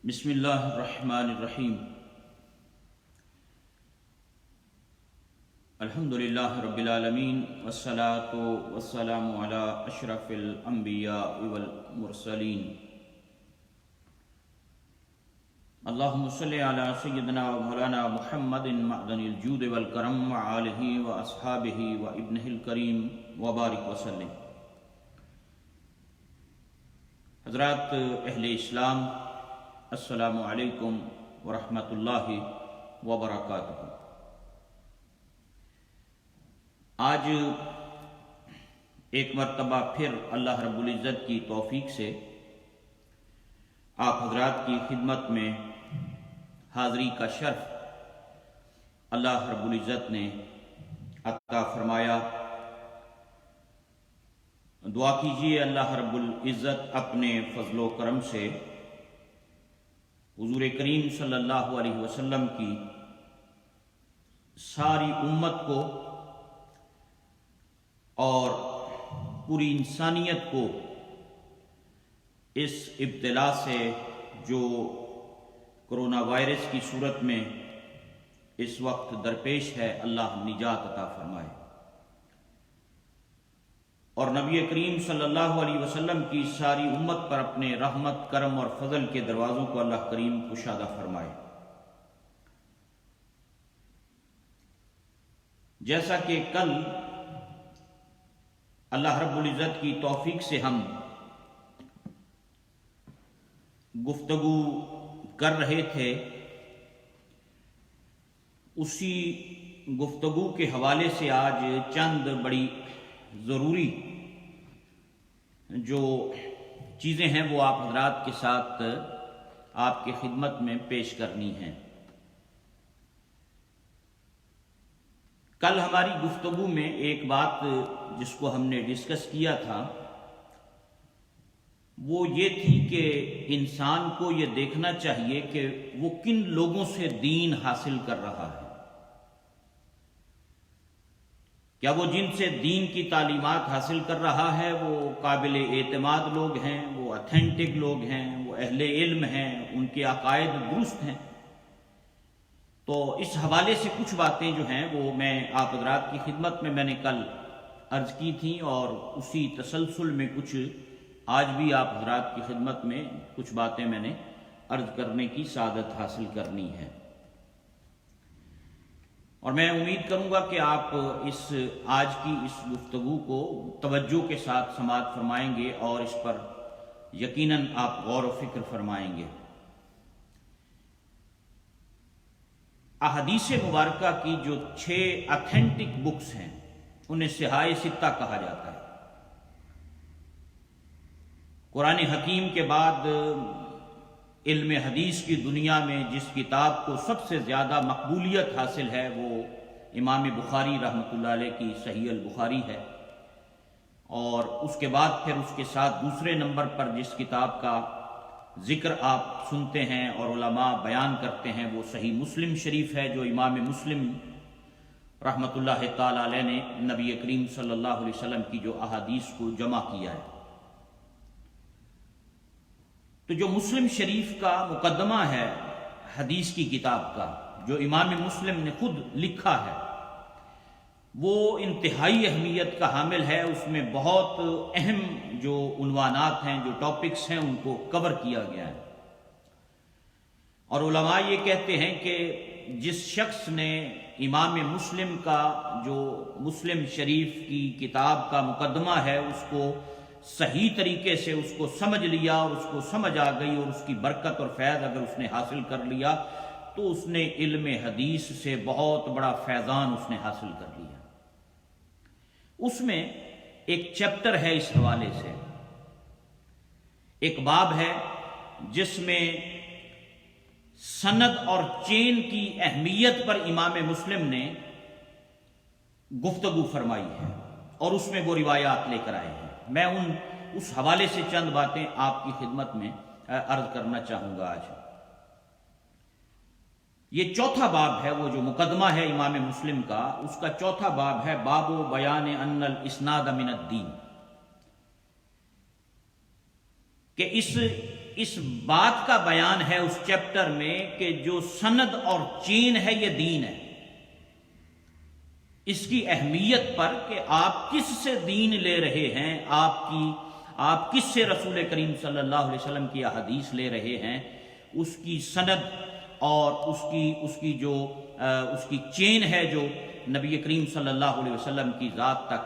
بسم اللہ الرحمن الرحیم الحمدللہ رب العالمین والصلاة والسلام علی اشرف الانبیاء والمرسلین اللہم صلی علی سیدنا و مولانا محمد معدن الجود والکرم وآلہ واصحابہ وابنہ الکریم وبارک وسلم۔ حضرات اہل اسلام، السلام علیکم ورحمۃ اللہ وبرکاتہ۔ آج ایک مرتبہ پھر اللہ رب العزت کی توفیق سے آپ حضرات کی خدمت میں حاضری کا شرف اللہ رب العزت نے عطا فرمایا۔ دعا کیجیے اللہ رب العزت اپنے فضل و کرم سے حضور کریم صلی اللہ علیہ وسلم کی ساری امت کو اور پوری انسانیت کو اس ابتلا سے جو کرونا وائرس کی صورت میں اس وقت درپیش ہے، اللہ نجات عطا فرمائے، اور نبی کریم صلی اللہ علیہ وسلم کی ساری امت پر اپنے رحمت، کرم اور فضل کے دروازوں کو اللہ کریم کشادہ فرمائے۔ جیسا کہ کل اللہ رب العزت کی توفیق سے ہم گفتگو کر رہے تھے، اسی گفتگو کے حوالے سے آج چند بڑی ضروری جو چیزیں ہیں وہ آپ حضرات کے ساتھ آپ کی خدمت میں پیش کرنی ہیں۔ کل ہماری گفتگو میں ایک بات جس کو ہم نے ڈسکس کیا تھا وہ یہ تھی کہ انسان کو یہ دیکھنا چاہیے کہ وہ کن لوگوں سے دین حاصل کر رہا ہے۔ کیا وہ جن سے دین کی تعلیمات حاصل کر رہا ہے وہ قابل اعتماد لوگ ہیں، وہ اتھینٹک لوگ ہیں، وہ اہل علم ہیں، ان کے عقائد درست ہیں؟ تو اس حوالے سے کچھ باتیں جو ہیں وہ میں آپ حضرات کی خدمت میں نے کل عرض کی تھیں، اور اسی تسلسل میں کچھ آج بھی آپ حضرات کی خدمت میں کچھ باتیں میں نے عرض کرنے کی سعادت حاصل کرنی ہے، اور میں امید کروں گا کہ آپ آج کی اس گفتگو کو توجہ کے ساتھ سماعت فرمائیں گے اور اس پر یقیناً آپ غور و فکر فرمائیں گے۔ احادیث مبارکہ کی جو 6 اتھینٹک بکس ہیں انہیں صحاح ستہ کہا جاتا ہے۔ قرآن حکیم کے بعد علم حدیث کی دنیا میں جس کتاب کو سب سے زیادہ مقبولیت حاصل ہے وہ امام بخاری رحمۃ اللہ علیہ کی صحیح البخاری ہے، اور اس کے بعد پھر اس کے ساتھ دوسرے نمبر پر جس کتاب کا ذکر آپ سنتے ہیں اور علماء بیان کرتے ہیں وہ صحیح مسلم شریف ہے، جو امام مسلم رحمۃ اللہ تعالی علیہ نے نبی کریم صلی اللہ علیہ وسلم کی جو احادیث کو جمع کیا ہے۔ تو جو مسلم شریف کا مقدمہ ہے حدیث کی کتاب کا، جو امام مسلم نے خود لکھا ہے، وہ انتہائی اہمیت کا حامل ہے۔ اس میں بہت اہم جو عنوانات ہیں، جو ٹاپکس ہیں، ان کو کور کیا گیا ہے، اور علماء یہ کہتے ہیں کہ جس شخص نے امام مسلم کا جو مسلم شریف کی کتاب کا مقدمہ ہے اس کو صحیح طریقے سے اس کو سمجھ لیا اور اس کو سمجھ آ گئی اور اس کی برکت اور فیض اگر اس نے حاصل کر لیا تو اس نے علم حدیث سے بہت بڑا فیضان اس نے حاصل کر لیا۔ اس میں ایک چیپٹر ہے اس حوالے سے، ایک باب ہے جس میں سند اور چین کی اہمیت پر امام مسلم نے گفتگو فرمائی ہے، اور اس میں وہ روایات لے کر آئے ہیں۔ میں اس حوالے سے چند باتیں آپ کی خدمت میں عرض کرنا چاہوں گا آج۔ یہ چوتھا باب ہے، وہ جو مقدمہ ہے امام مسلم کا، اس کا چوتھا باب ہے باب بیان ان الاسناد من الدین، کہ اس اس بات کا بیان ہے اس چیپٹر میں کہ جو سند اور چین ہے یہ دین ہے، اس کی اہمیت پر کہ آپ کس سے دین لے رہے ہیں، آپ کس سے رسول کریم صلی اللہ علیہ وسلم کی احادیث لے رہے ہیں، اس کی سند اور اس کی چین ہے جو نبی کریم صلی اللہ علیہ وسلم کی ذات تک،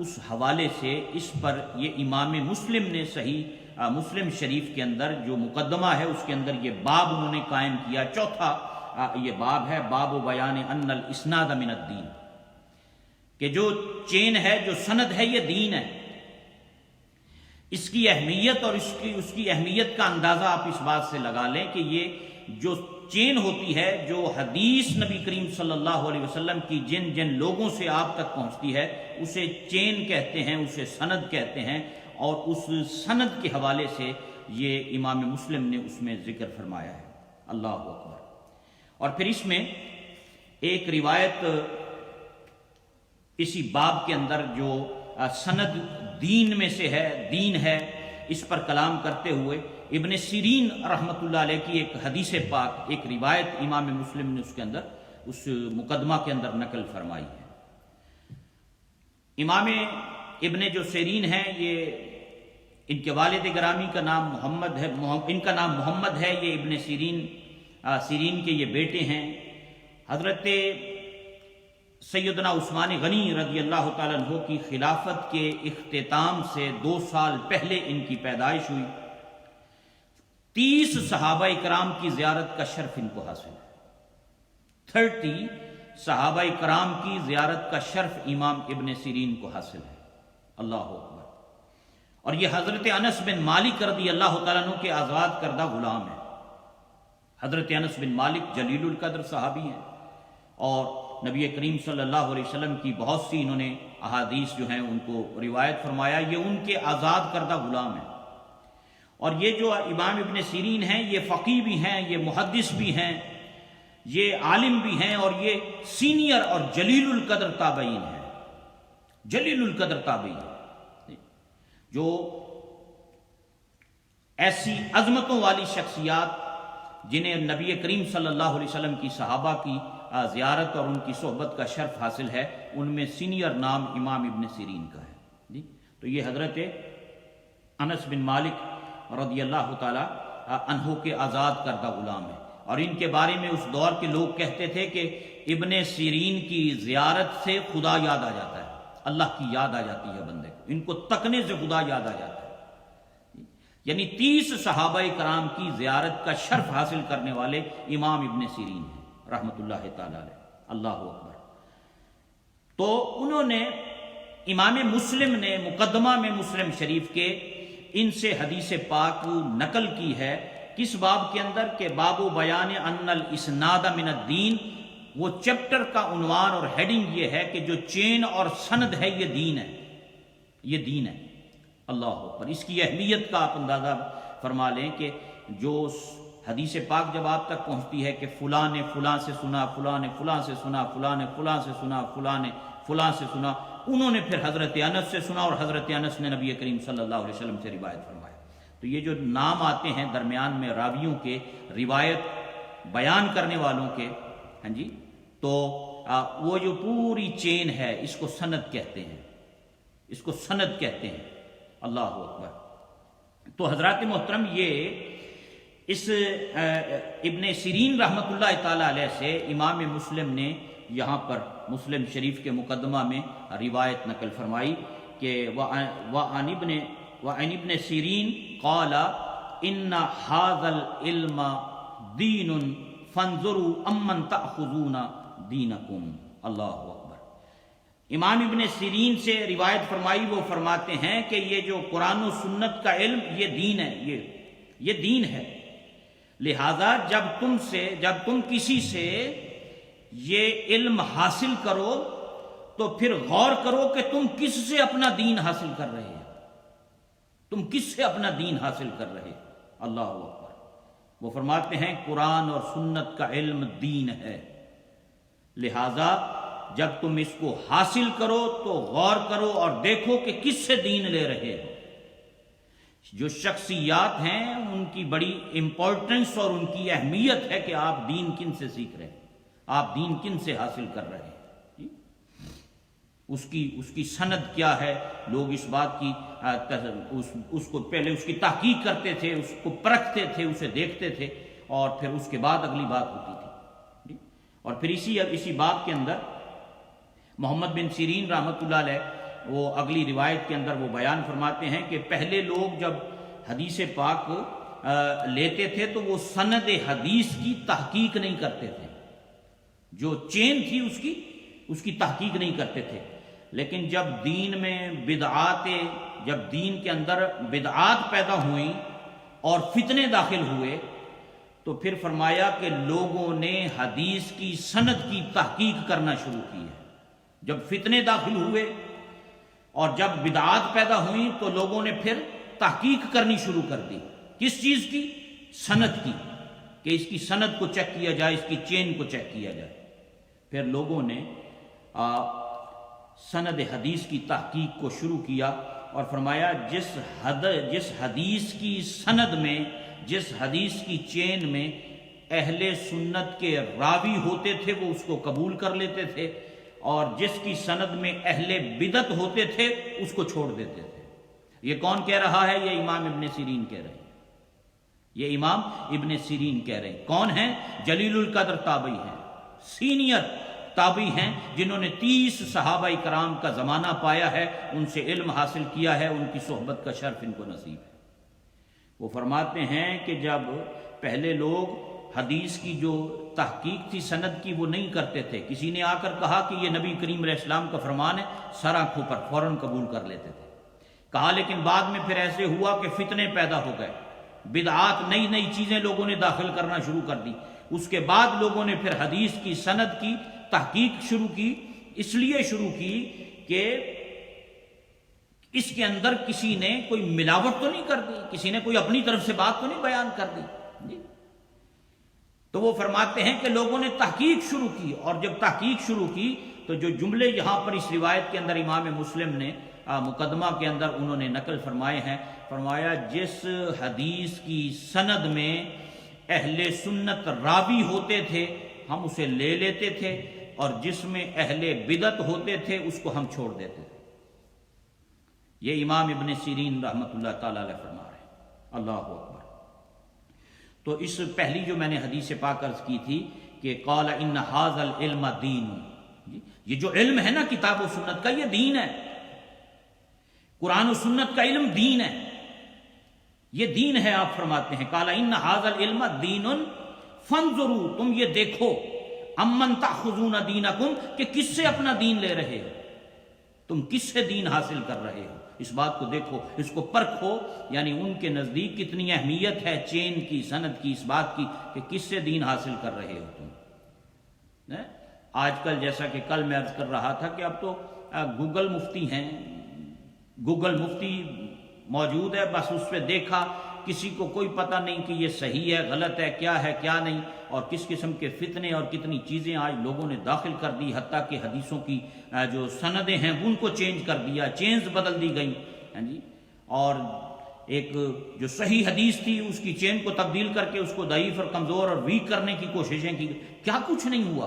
اس حوالے سے اس پر یہ امام مسلم نے صحیح مسلم شریف کے اندر جو مقدمہ ہے اس کے اندر یہ باب انہوں نے قائم کیا۔ چوتھا یہ باب ہے باب بیان ان الاسناد من الدین، کہ جو چین ہے، جو سند ہے، یہ دین ہے۔ اس کی اہمیت اور اس کی اہمیت کا اندازہ آپ اس بات سے لگا لیں کہ یہ جو چین ہوتی ہے، جو حدیث نبی کریم صلی اللہ علیہ وسلم کی جن جن لوگوں سے آپ تک پہنچتی ہے اسے چین کہتے ہیں، اسے سند کہتے ہیں، اور اس سند کے حوالے سے یہ امام مسلم نے اس میں ذکر فرمایا ہے۔ اللہ اکبر۔ اور پھر اس میں ایک روایت اسی باب کے اندر جو سند دین میں سے ہے، دین ہے، اس پر کلام کرتے ہوئے ابن سیرین رحمۃ اللہ علیہ کی ایک حدیث پاک، ایک روایت امام مسلم نے اس کے اندر اس مقدمہ کے اندر نقل فرمائی ہے۔ امام ابن جو سیرین ہیں، یہ ان کے والد گرامی کا نام محمد ہے، ان کا نام محمد ہے، یہ ابن سیرین کے یہ بیٹے ہیں۔ حضرت سیدنا عثمان غنی رضی اللہ تعالیٰ عنہ کی خلافت کے اختتام سے 2 سال پہلے ان کی پیدائش ہوئی۔ 30 صحابہ کرام کی زیارت کا شرف ان کو حاصل ہے۔ 30 صحابہ کرام کی زیارت کا شرف امام ابن سیرین کو حاصل ہے۔ اللہ اکبر۔ اور یہ حضرت انس بن مالک رضی اللہ تعالیٰ عنہ کے آزاد کردہ غلام ہیں۔ حضرت انس بن مالک جلیل القدر صحابی ہیں، اور نبی کریم صلی اللہ علیہ وسلم کی بہت سی انہوں نے احادیث جو ہیں ان کو روایت فرمایا، یہ ان کے آزاد کردہ غلام ہیں۔ اور یہ جو امام ابن سیرین ہیں، یہ فقیہ بھی ہیں، یہ محدث بھی ہیں، یہ عالم بھی ہیں، اور یہ سینئر اور جلیل القدر تابعین ہیں۔ جلیل القدر تابعین جو ایسی عظمتوں والی شخصیات جنہیں نبی کریم صلی اللہ علیہ وسلم کی صحابہ کی زیارت اور ان کی صحبت کا شرف حاصل ہے، ان میں سینئر نام امام ابن سیرین کا ہے جی۔ تو یہ حضرت انس بن مالک رضی اللہ تعالی عنہ کے آزاد کردہ غلام ہیں، اور ان کے بارے میں اس دور کے لوگ کہتے تھے کہ ابن سیرین کی زیارت سے خدا یاد آ جاتا ہے، اللہ کی یاد آ جاتی ہے بندے کو، ان کو تکنے سے خدا یاد آ جاتا ہے۔ یعنی 30 صحابہ کرام کی زیارت کا شرف حاصل کرنے والے امام ابن سیرین ہیں رحمۃ اللہ تعالی علیہ۔ اللہ اکبر۔ تو انہوں نے، امام مسلم نے مقدمہ میں مسلم شریف کے ان سے حدیث پاک نقل کی ہے، کس باب کے اندر کہ باب بیان ان الاسناد من الدین۔ وہ چیپٹر کا عنوان اور ہیڈنگ یہ ہے کہ جو چین اور سند ہے یہ دین ہے، یہ دین ہے۔ اللہ اکبر۔ اس کی اہمیت کا آپ اندازہ فرما لیں کہ جو حدیث پاک جب آپ تک پہنچتی ہے کہ فلاں نے فلاں سے سنا، فلاں نے فلاں سے سنا، فلاں نے فلاں سے سنا، فلاں نے فلاں سے سنا، انہوں نے پھر حضرت انس سے سنا، اور حضرت انس نے نبی کریم صلی اللہ علیہ وسلم سے روایت فرمایا۔ تو یہ جو نام آتے ہیں درمیان میں راویوں کے، روایت بیان کرنے والوں کے، ہاں جی، تو وہ جو پوری چین ہے اس کو سند کہتے ہیں، اس کو سند کہتے ہیں۔ اللہ اکبر۔ تو حضرات محترم، یہ اس ابن سیرین رحمۃ اللہ تعالی علیہ سے امام مسلم نے یہاں پر مسلم شریف کے مقدمہ میں روایت نقل فرمائی کہ وعن ابن سیرین قال ان هذا العلم دین فانظروا امن تأخذون دینکم۔ اللہ اکبر۔ امام ابن سیرین سے روایت فرمائی، وہ فرماتے ہیں کہ یہ جو قرآن و سنت کا علم یہ دین ہے، یہ دین ہے، لہذا جب تم کسی سے یہ علم حاصل کرو تو پھر غور کرو کہ تم کس سے اپنا دین حاصل کر رہے ہیں، تم کس سے اپنا دین حاصل کر رہے۔ اللہ اکبر۔ وہ فرماتے ہیں قرآن اور سنت کا علم دین ہے، لہذا جب تم اس کو حاصل کرو تو غور کرو اور دیکھو کہ کس سے دین لے رہے ہو۔ جو شخصیات ہیں ان کی بڑی امپورٹنس اور ان کی اہمیت ہے کہ آپ دین کن سے سیکھ رہے ہیں، آپ دین کن سے حاصل کر رہے ہیں، اس کی سند کیا ہے. لوگ اس بات کی اس کو پہلے اس کی تحقیق کرتے تھے، اس کو پرکھتے تھے، اسے دیکھتے تھے، اور پھر اس کے بعد اگلی بات ہوتی تھی. اور پھر اسی بات کے اندر محمد بن سیرین رحمۃ اللہ علیہ وہ اگلی روایت کے اندر وہ بیان فرماتے ہیں کہ پہلے لوگ جب حدیث پاک لیتے تھے تو وہ سند حدیث کی تحقیق نہیں کرتے تھے، جو چین تھی اس کی تحقیق نہیں کرتے تھے. لیکن جب دین میں جب دین کے اندر بدعات پیدا ہوئیں اور فتنے داخل ہوئے تو پھر فرمایا کہ لوگوں نے حدیث کی سند کی تحقیق کرنا شروع کی ہے. جب فتنے داخل ہوئے اور جب بدعات پیدا ہوئیں تو لوگوں نے پھر تحقیق کرنی شروع کر دی. کس چیز کی؟ سند کی، کہ اس کی سند کو چیک کیا جائے، اس کی چین کو چیک کیا جائے. پھر لوگوں نے سند حدیث کی تحقیق کو شروع کیا اور فرمایا جس حدیث کی سند میں، جس حدیث کی چین میں اہل سنت کے راوی ہوتے تھے وہ اس کو قبول کر لیتے تھے، اور جس کی سند میں اہل بدعت ہوتے تھے اس کو چھوڑ دیتے تھے. یہ کون کہہ رہا ہے؟ یہ امام ابن سیرین کہہ رہے ہیں. یہ امام ابن سیرین کہہ رہے ہیں. کون ہیں؟ جلیل القدر تابعی ہیں، سینئر تابعی ہیں، جنہوں نے 30 صحابہ کرام کا زمانہ پایا ہے، ان سے علم حاصل کیا ہے، ان کی صحبت کا شرف ان کو نصیب ہے. وہ فرماتے ہیں کہ جب پہلے لوگ حدیث کی جو تحقیق تھی سند کی وہ نہیں کرتے تھے. کسی نے آ کر کہا کہ یہ نبی کریم علیہ السلام کا فرمان ہے، سر آنکھوں پر فوراً قبول کر لیتے تھے. کہا لیکن بعد میں پھر ایسے ہوا کہ فتنے پیدا ہو گئے، بدعات نئی چیزیں لوگوں نے داخل کرنا شروع کر دی. اس کے بعد لوگوں نے پھر حدیث کی سند کی تحقیق شروع کی. اس لیے شروع کی کہ اس کے اندر کسی نے کوئی ملاوٹ تو نہیں کر دی، کسی نے کوئی اپنی طرف سے بات تو نہیں بیان کر دی. تو وہ فرماتے ہیں کہ لوگوں نے تحقیق شروع کی، اور جب تحقیق شروع کی تو جو جملے یہاں پر اس روایت کے اندر امام مسلم نے مقدمہ کے اندر انہوں نے نقل فرمائے ہیں، فرمایا جس حدیث کی سند میں اہل سنت راوی ہوتے تھے ہم اسے لے لیتے تھے، اور جس میں اہل بدعت ہوتے تھے اس کو ہم چھوڑ دیتے تھے. یہ امام ابن سیرین رحمۃ اللہ تعالی علیہ فرما رہے ہیں. اللہ اکبر. تو اس پہلی جو میں نے حدیث پاک عرض کی تھی کہ قال ان ھذا العلم دین، یہ جو علم ہے نا کتاب و سنت کا، یہ دین ہے. قرآن و سنت کا علم دین ہے، یہ دین ہے. آپ فرماتے ہیں قال ان ھذا العلم دین فانظروا، تم یہ دیکھو، امن تاخذون دینکم، کہ کس سے اپنا دین لے رہے ہو، تم کس سے دین حاصل کر رہے ہو. اس بات کو دیکھو، اس کو پرکھو، یعنی ان کے نزدیک کتنی اہمیت ہے چین کی، سند کی، اس بات کی کہ کس سے دین حاصل کر رہے ہو تم. آج کل جیسا کہ کل میں عرض کر رہا تھا کہ اب تو گوگل مفتی ہیں، گوگل مفتی موجود ہے، بس اس پہ دیکھا، کسی کو کوئی پتہ نہیں کہ یہ صحیح ہے غلط ہے، کیا ہے کیا نہیں، اور کس قسم کے فتنے اور کتنی چیزیں آج لوگوں نے داخل کر دی، حتیٰ کہ حدیثوں کی جو سندیں ہیں ان کو چینج کر دیا، چینز بدل دی گئی. اور ایک جو صحیح حدیث تھی اس کی چین کو تبدیل کر کے اس کو ضعیف اور کمزور اور ویک کرنے کی کوششیں کی. کیا کچھ نہیں ہوا.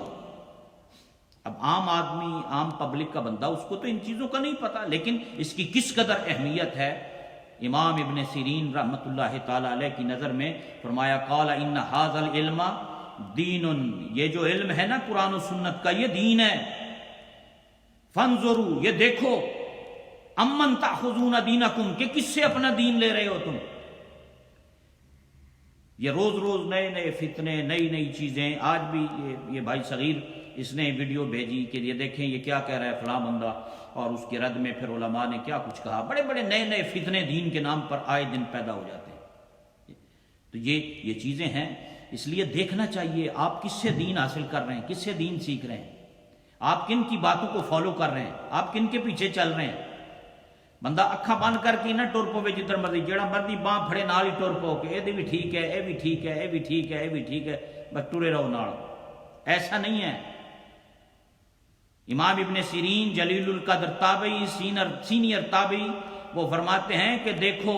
اب عام آدمی، عام پبلک کا بندہ، اس کو تو ان چیزوں کا نہیں پتا، لیکن اس کی کس قدر اہمیت ہے. امام ابن سیرین رحمۃ اللہ تعالی علیہ کی نظر میں فرمایا قال ان ھذا العلم دین، یہ جو علم ہے نا قرآن و سنت کا، یہ دین ہے. فانظروا، یہ دیکھو، امن تاخذون دینکم، کہ کس سے اپنا دین لے رہے ہو تم. یہ روز روز نئے فتنے، نئی چیزیں. آج بھی یہ بھائی صغیر اس نے ویڈیو بھیجی کہ یہ دیکھیں یہ کیا کہہ رہا ہے فلاں بندہ، اور اس کے رد میں پھر علماء نے کیا کچھ کہا. بڑے نئے فتنے دین کے نام پر آئے دن پیدا ہو جاتے ہیں. تو یہ چیزیں ہیں. اس لیے دیکھنا چاہیے آپ کس سے دین حاصل کر رہے ہیں، کس سے دین سیکھ رہے ہیں، آپ کن کی باتوں کو فالو کر رہے ہیں، آپ کن کے پیچھے چل رہے ہیں. بندہ اکھاں بند کر کے نہ ٹر پوے جدھر مرضی، جڑا مرضی باں پھڑے نال ہی ٹر پو کہ یہ بھی ٹھیک ہے، یہ بھی ٹھیک ہے، یہ بھی ٹھیک ہے، یہ بھی ٹھیک ہے، بس ٹرے رہو نال. ایسا نہیں ہے. امام ابن سیرین جلیل القدر تابعی، سینئر تابعی، وہ فرماتے ہیں کہ دیکھو،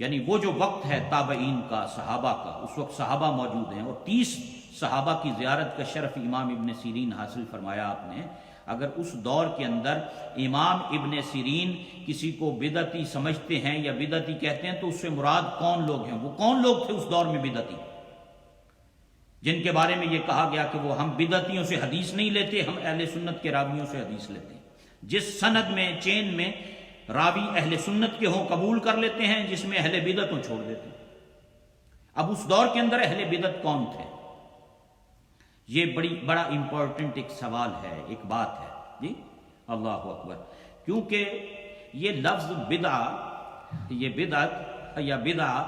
یعنی وہ جو وقت ہے تابعین کا، صحابہ کا، اس وقت صحابہ موجود ہیں، اور 30 صحابہ کی زیارت کا شرف امام ابن سیرین حاصل فرمایا آپ نے. اگر اس دور کے اندر امام ابن سیرین کسی کو بدعتی سمجھتے ہیں یا بدعتی کہتے ہیں تو اس سے مراد کون لوگ ہیں؟ وہ کون لوگ تھے اس دور میں بدعتی، جن کے بارے میں یہ کہا گیا کہ وہ ہم بدعتیوں سے حدیث نہیں لیتے، ہم اہل سنت کے راویوں سے حدیث لیتے ہیں. جس سند میں، چین میں راوی اہل سنت کے ہوں قبول کر لیتے ہیں، جس میں اہل بدعت ہوں چھوڑ دیتے ہیں. اب اس دور کے اندر اہل بدعت کون تھے؟ یہ بڑا امپورٹنٹ ایک سوال ہے، ایک بات ہے جی. اللہ اکبر. کیونکہ یہ لفظ بدعہ، یہ بدعت یا بدعہ،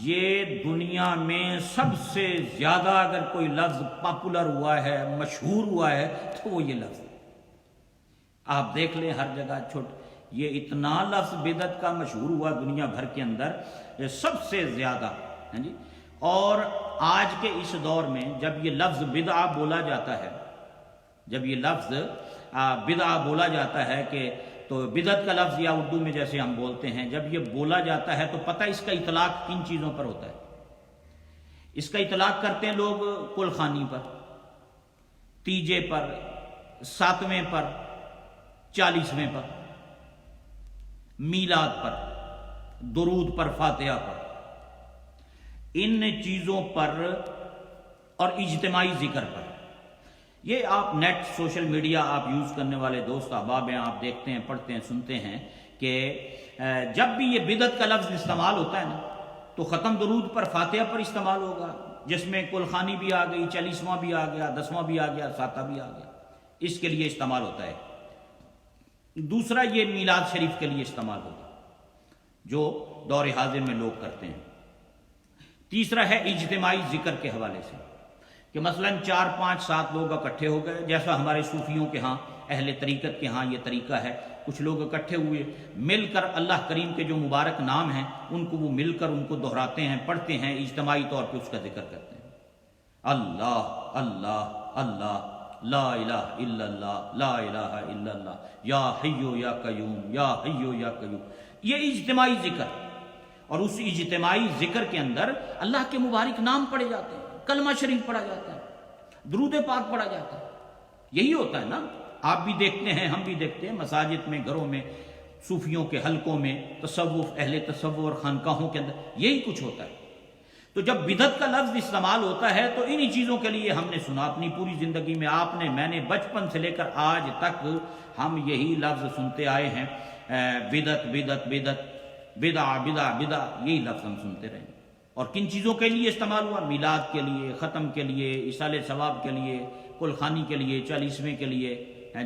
یہ دنیا میں سب سے زیادہ اگر کوئی لفظ پاپولر ہوا ہے، مشہور ہوا ہے، تو وہ یہ لفظ. آپ دیکھ لیں ہر جگہ یہ اتنا لفظ بدعت کا مشہور ہوا دنیا بھر کے اندر، یہ سب سے زیادہ ہے جی. اور آج کے اس دور میں جب یہ لفظ بدعہ بولا جاتا ہے، جب یہ لفظ بدعہ بولا جاتا ہے کہ تو بدعت کا لفظ یا اردو میں جیسے ہم بولتے ہیں، جب یہ بولا جاتا ہے تو پتہ اس کا اطلاق کن چیزوں پر ہوتا ہے؟ اس کا اطلاق کرتے ہیں لوگ کل خوانی پر، تیجے پر، ساتویں پر، 40ویں پر، میلاد پر، درود پر، فاتحہ پر، ان چیزوں پر، اور اجتماعی ذکر پر. یہ آپ نیٹ، سوشل میڈیا آپ یوز کرنے والے دوست احباب ہیں، آپ دیکھتے ہیں، پڑھتے ہیں، سنتے ہیں کہ جب بھی یہ بدعت کا لفظ استعمال ہوتا ہے نا تو ختم درود پر، فاتحہ پر استعمال ہوگا، جس میں کل خوانی بھی آ گئی، 40واں بھی آ گیا، 10واں بھی آ گیا، 7واں بھی آ گیا. اس کے لیے استعمال ہوتا ہے. دوسرا یہ میلاد شریف کے لیے استعمال ہوتا ہے جو دور حاضر میں لوگ کرتے ہیں. تیسرا ہے اجتماعی ذکر کے حوالے سے کہ مثلا 4 5 7 لوگ اکٹھے ہو گئے، جیسا ہمارے صوفیوں کے ہاں، اہل طریقت کے ہاں یہ طریقہ ہے. کچھ لوگ اکٹھے ہوئے، مل کر اللہ کریم کے جو مبارک نام ہیں ان کو وہ مل کر ان کو دہراتے ہیں، پڑھتے ہیں، اجتماعی طور پہ اس کا ذکر کرتے ہیں. اللہ اللہ اللہ، لا الہ الا اللہ، لا الہ الا اللہ، یا حیو یا قیوم، یا حیو یا قیوم. یہ اجتماعی ذکر. اور اس اجتماعی ذکر کے اندر اللہ کے مبارک نام پڑھے جاتے ہیں، کلمہ شریف پڑھا جاتا ہے، درود پاک پڑھا جاتا ہے. یہی ہوتا ہے نا. آپ بھی دیکھتے ہیں، ہم بھی دیکھتے ہیں، مساجد میں، گھروں میں، صوفیوں کے حلقوں میں، تصوف، اہل تصور خانقاہوں کے اندر یہی کچھ ہوتا ہے. تو جب بدعت کا لفظ استعمال ہوتا ہے تو انہی چیزوں کے لیے ہم نے سنا. اپنی پوری زندگی میں آپ نے، میں نے، بچپن سے لے کر آج تک ہم یہی لفظ سنتے آئے ہیں، بدعت بدعت بدعت، بدع بدع بدع، یہی لفظ ہم سنتے رہے. اور کن چیزوں کے لیے استعمال ہوا؟ میلاد کے لیے، ختم کے لیے، ایصال ثواب کے لیے، کل خوانی کے لیے، 40ویں کے لیے،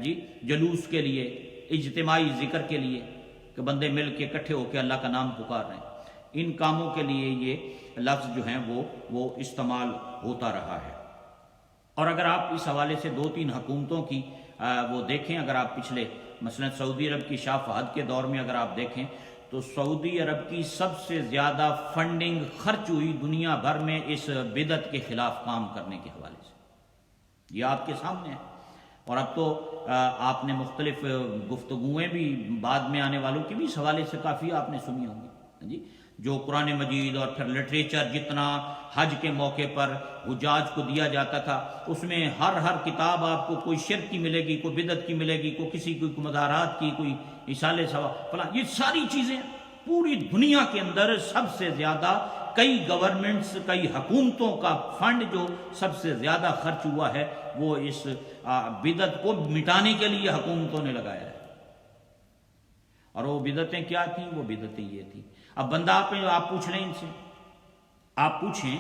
جی، جلوس کے لیے، اجتماعی ذکر کے لیے کہ بندے مل کے اکٹھے ہو کے اللہ کا نام پکار رہے ہیں. ان کاموں کے لیے یہ لفظ جو ہیں وہ استعمال ہوتا رہا ہے. اور اگر آپ اس حوالے سے 2-3 حکومتوں کی وہ دیکھیں، اگر آپ پچھلے مثلا سعودی عرب کی شاہ فہد کے دور میں اگر آپ دیکھیں تو سعودی عرب کی سب سے زیادہ فنڈنگ خرچ ہوئی دنیا بھر میں اس بدعت کے خلاف کام کرنے کے حوالے سے. یہ آپ کے سامنے ہے. اور اب تو آپ نے مختلف گفتگویں بھی بعد میں آنے والوں کی بھی اس حوالے سے کافی آپ نے سنی ہوں گی جی. جو قرآن مجید اور پھر لٹریچر جتنا حج کے موقع پر حجاج کو دیا جاتا تھا، اس میں ہر کتاب آپ کو کوئی شرک کی ملے گی، کوئی بدعت کی ملے گی، کوئی کسی کوئی مدارات کی، کوئی ایصال ثواب فلاں. یہ ساری چیزیں پوری دنیا کے اندر سب سے زیادہ، کئی گورنمنٹس، کئی حکومتوں کا فنڈ جو سب سے زیادہ خرچ ہوا ہے وہ اس بدعت کو مٹانے کے لیے حکومتوں نے لگایا ہے. اور وہ بدعتیں کیا تھیں؟ وہ بدعتیں یہ تھیں. اب بندہ آپ پوچھ لیں ان سے، آپ پوچھیں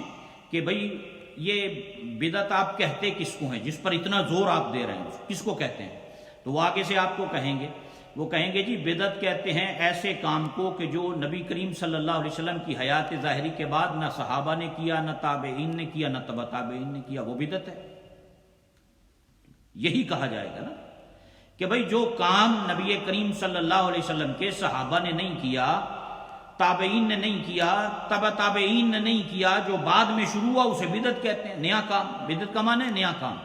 کہ بھئی یہ بدعت آپ کہتے کس کو ہیں، جس پر اتنا زور آپ دے رہے ہیں، کس کو کہتے ہیں؟ تو وہ آگے سے آپ کو کہیں گے، وہ کہیں گے جی بدعت کہتے ہیں ایسے کام کو کہ جو نبی کریم صلی اللہ علیہ وسلم کی حیات ظاہری کے بعد نہ صحابہ نے کیا، نہ تابعین نے کیا، نہ تبع تابعین نے کیا، وہ بدعت ہے. یہی کہا جائے گا نا کہ بھئی جو کام نبی کریم صلی اللہ علیہ وسلم کے صحابہ نے نہیں کیا، تابعین نے نہیں کیا، تبع تابعین نے نہیں کیا، جو بعد میں شروع ہوا اسے بدعت کہتے ہیں. نیا کام، بدعت کا معنی ہے نیا کام،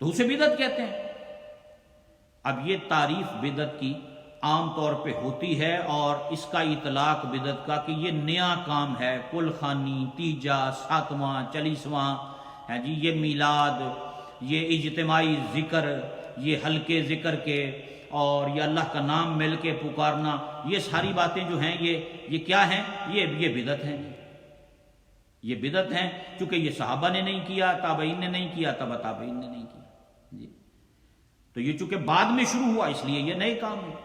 تو اسے بدعت کہتے ہیں. اب یہ تعریف بدعت کی عام طور پہ ہوتی ہے، اور اس کا اطلاق بدعت کا کہ یہ نیا کام ہے، کل خوانی، تیجا، ساتواں، 40واں ہے جی، یہ میلاد، یہ اجتماعی ذکر، یہ حلقے ذکر کے، اور یہ اللہ کا نام مل کے پکارنا، یہ ساری باتیں جو ہیں یہ کیا ہیں؟ یہ بدعت ہیں، یہ بدعت ہیں، چونکہ یہ صحابہ نے نہیں کیا، تابعین نے نہیں کیا، تبع تابعین نے نہیں کیا جی، تو یہ چونکہ بعد میں شروع ہوا اس لیے یہ نئے کام ہیں۔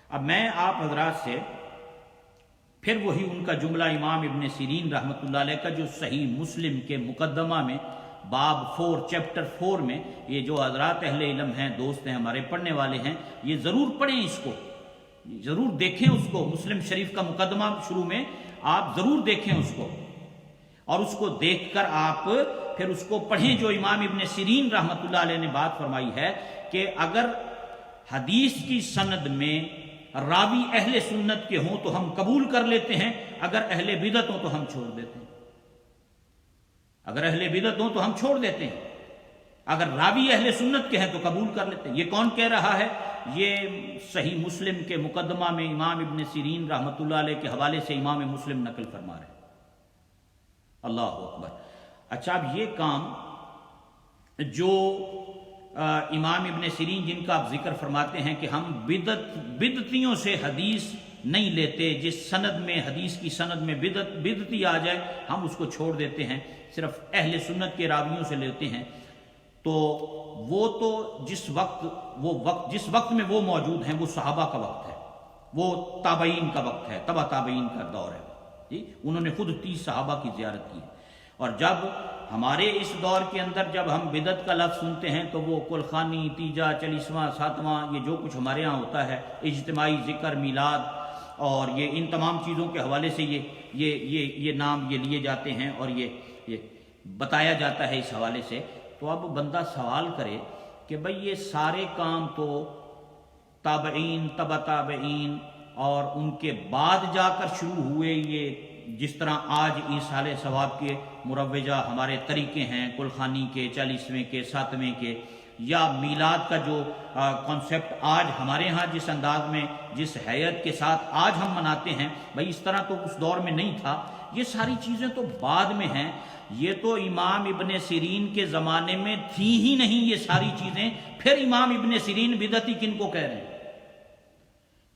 اب میں آپ حضرات سے پھر وہی ان کا جملہ امام ابن سیرین رحمۃ اللہ علیہ کا جو صحیح مسلم کے مقدمہ میں باب 4 چیپٹر 4 میں، یہ جو حضرات اہل علم ہیں، دوست ہیں ہمارے، پڑھنے والے ہیں، یہ ضرور پڑھیں، اس کو ضرور دیکھیں، اس کو مسلم شریف کا مقدمہ شروع میں آپ ضرور دیکھیں اس کو، اور اس کو دیکھ کر آپ پھر اس کو پڑھیں جو امام ابن سیرین رحمۃ اللہ علیہ نے بات فرمائی ہے کہ اگر حدیث کی سند میں راوی اہل سنت کے ہوں تو ہم قبول کر لیتے ہیں، اگر اہل بدعت ہوں تو ہم چھوڑ دیتے ہیں، اگر اہل بدعت ہوں تو ہم چھوڑ دیتے ہیں، اگر راوی اہل سنت کے ہیں تو قبول کر لیتے ہیں۔ یہ کون کہہ رہا ہے؟ یہ صحیح مسلم کے مقدمہ میں امام ابن سیرین رحمۃ اللہ علیہ کے حوالے سے امام مسلم نقل فرما رہے ہیں۔ اللہ اکبر۔ اچھا، اب یہ کام جو امام ابن سیرین جن کا آپ ذکر فرماتے ہیں کہ ہم بدعتیوں سے حدیث نہیں لیتے، جس سند میں حدیث کی سند میں بدعتی آ جائے ہم اس کو چھوڑ دیتے ہیں، صرف اہل سنت کے راویوں سے لیتے ہیں، تو وہ تو جس وقت میں وہ موجود ہیں وہ صحابہ کا وقت ہے، وہ تابعین کا وقت ہے، تبع تابعین کا دور ہے جی، انہوں نے خود 30 صحابہ کی زیارت کی، اور جب ہمارے اس دور کے اندر جب ہم بدعت کا لفظ سنتے ہیں تو وہ کلخانی، تیجا، 40واں، 7واں، یہ جو کچھ ہمارے ہاں ہوتا ہے، اجتماعی ذکر، میلاد، اور یہ ان تمام چیزوں کے حوالے سے یہ نام یہ لیے جاتے ہیں اور یہ بتایا جاتا ہے اس حوالے سے۔ تو اب بندہ سوال کرے کہ بھئی یہ سارے کام تو تابعین، تبع تابعین اور ان کے بعد جا کر شروع ہوئے، یہ جس طرح آج ایصال ثواب کے مروجہ ہمارے طریقے ہیں، کلخانی کے، 40ویں کے، 7ویں کے، یا میلاد کا جو کانسیپٹ آج ہمارے ہاں جس انداز میں، جس حیت کے ساتھ آج ہم مناتے ہیں، بھئی اس طرح تو اس دور میں نہیں تھا۔ یہ ساری چیزیں تو بعد میں ہیں، یہ تو امام ابن سیرین کے زمانے میں تھی ہی نہیں یہ ساری چیزیں، پھر امام ابن سیرین بدعتی کن کو کہہ رہے ہیں؟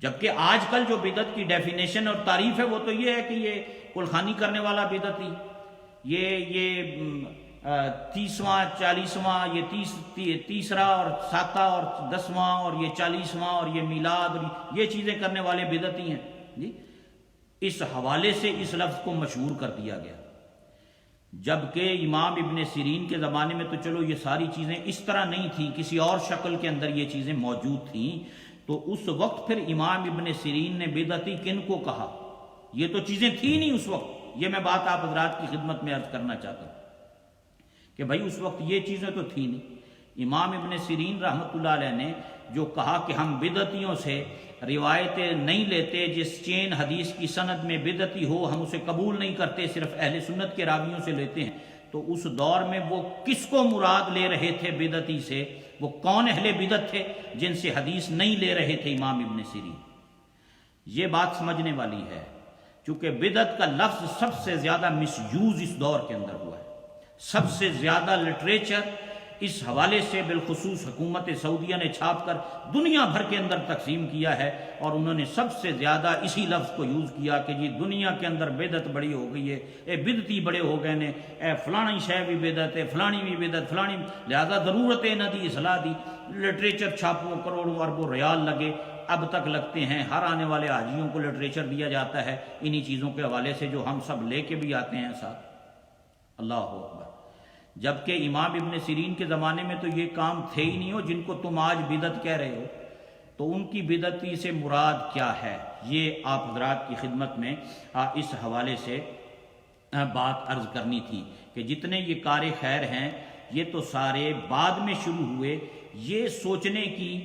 جبکہ آج کل جو بدعت کی ڈیفینیشن اور تعریف ہے وہ تو یہ ہے کہ یہ کلخانی کرنے والا بدعتی، یہ 30واں، 40واں، یہ تیسرا اور 7واں اور 10واں اور یہ 40واں اور یہ میلاد اور یہ چیزیں کرنے والے بدعتی ہیں جی۔ اس حوالے سے اس لفظ کو مشہور کر دیا گیا، جبکہ امام ابن سیرین کے زمانے میں تو چلو یہ ساری چیزیں اس طرح نہیں تھیں، کسی اور شکل کے اندر یہ چیزیں موجود تھیں، تو اس وقت پھر امام ابن سیرین نے بدعتی کن کو کہا؟ یہ تو چیزیں تھی نہیں اس وقت۔ یہ میں بات آپ حضرات کی خدمت میں عرض کرنا چاہتا ہوں کہ بھائی اس وقت یہ چیزیں تو تھی نہیں۔ امام ابن سیرین رحمۃ اللہ علیہ نے جو کہا کہ ہم بدعتیوں سے روایتیں نہیں لیتے، جس چین حدیث کی سند میں بدعتی ہو ہم اسے قبول نہیں کرتے، صرف اہل سنت کے راویوں سے لیتے ہیں، تو اس دور میں وہ کس کو مراد لے رہے تھے بدعتی سے؟ وہ کون اہل بدعت تھے جن سے حدیث نہیں لے رہے تھے امام ابن سیرین؟ یہ بات سمجھنے والی ہے، چونکہ بدعت کا لفظ سب سے زیادہ مس یوز اس دور کے اندر ہوا ہے، سب سے زیادہ لٹریچر اس حوالے سے بالخصوص حکومت سعودیہ نے چھاپ کر دنیا بھر کے اندر تقسیم کیا ہے، اور انہوں نے سب سے زیادہ اسی لفظ کو یوز کیا کہ جی دنیا کے اندر بدعت بڑی ہو گئی ہے، اے بدعتی بڑے ہو گئے نے، اے فلانی شے بھی بدعت ہے، فلانی بھی بدعت، فلانی، لہذا ضرورت ہے نہ دی اصلاح دی، لٹریچر چھاپو، کروڑوں اربوں ریال لگے، اب تک لگتے ہیں، ہر آنے والے حاجیوں کو لٹریچر دیا جاتا ہے انہی چیزوں کے حوالے سے جو ہم سب لے کے بھی آتے ہیں ساتھ۔ اللہ اکبر۔ جبکہ امام ابن سیرین کے زمانے میں تو یہ کام تھے ہی نہیں ہو جن کو تم آج بدعت کہہ رہے ہو، تو ان کی بدعتی سے مراد کیا ہے؟ یہ آپ حضرات کی خدمت میں اس حوالے سے بات عرض کرنی تھی کہ جتنے یہ کار خیر ہیں یہ تو سارے بعد میں شروع ہوئے۔ یہ سوچنے کی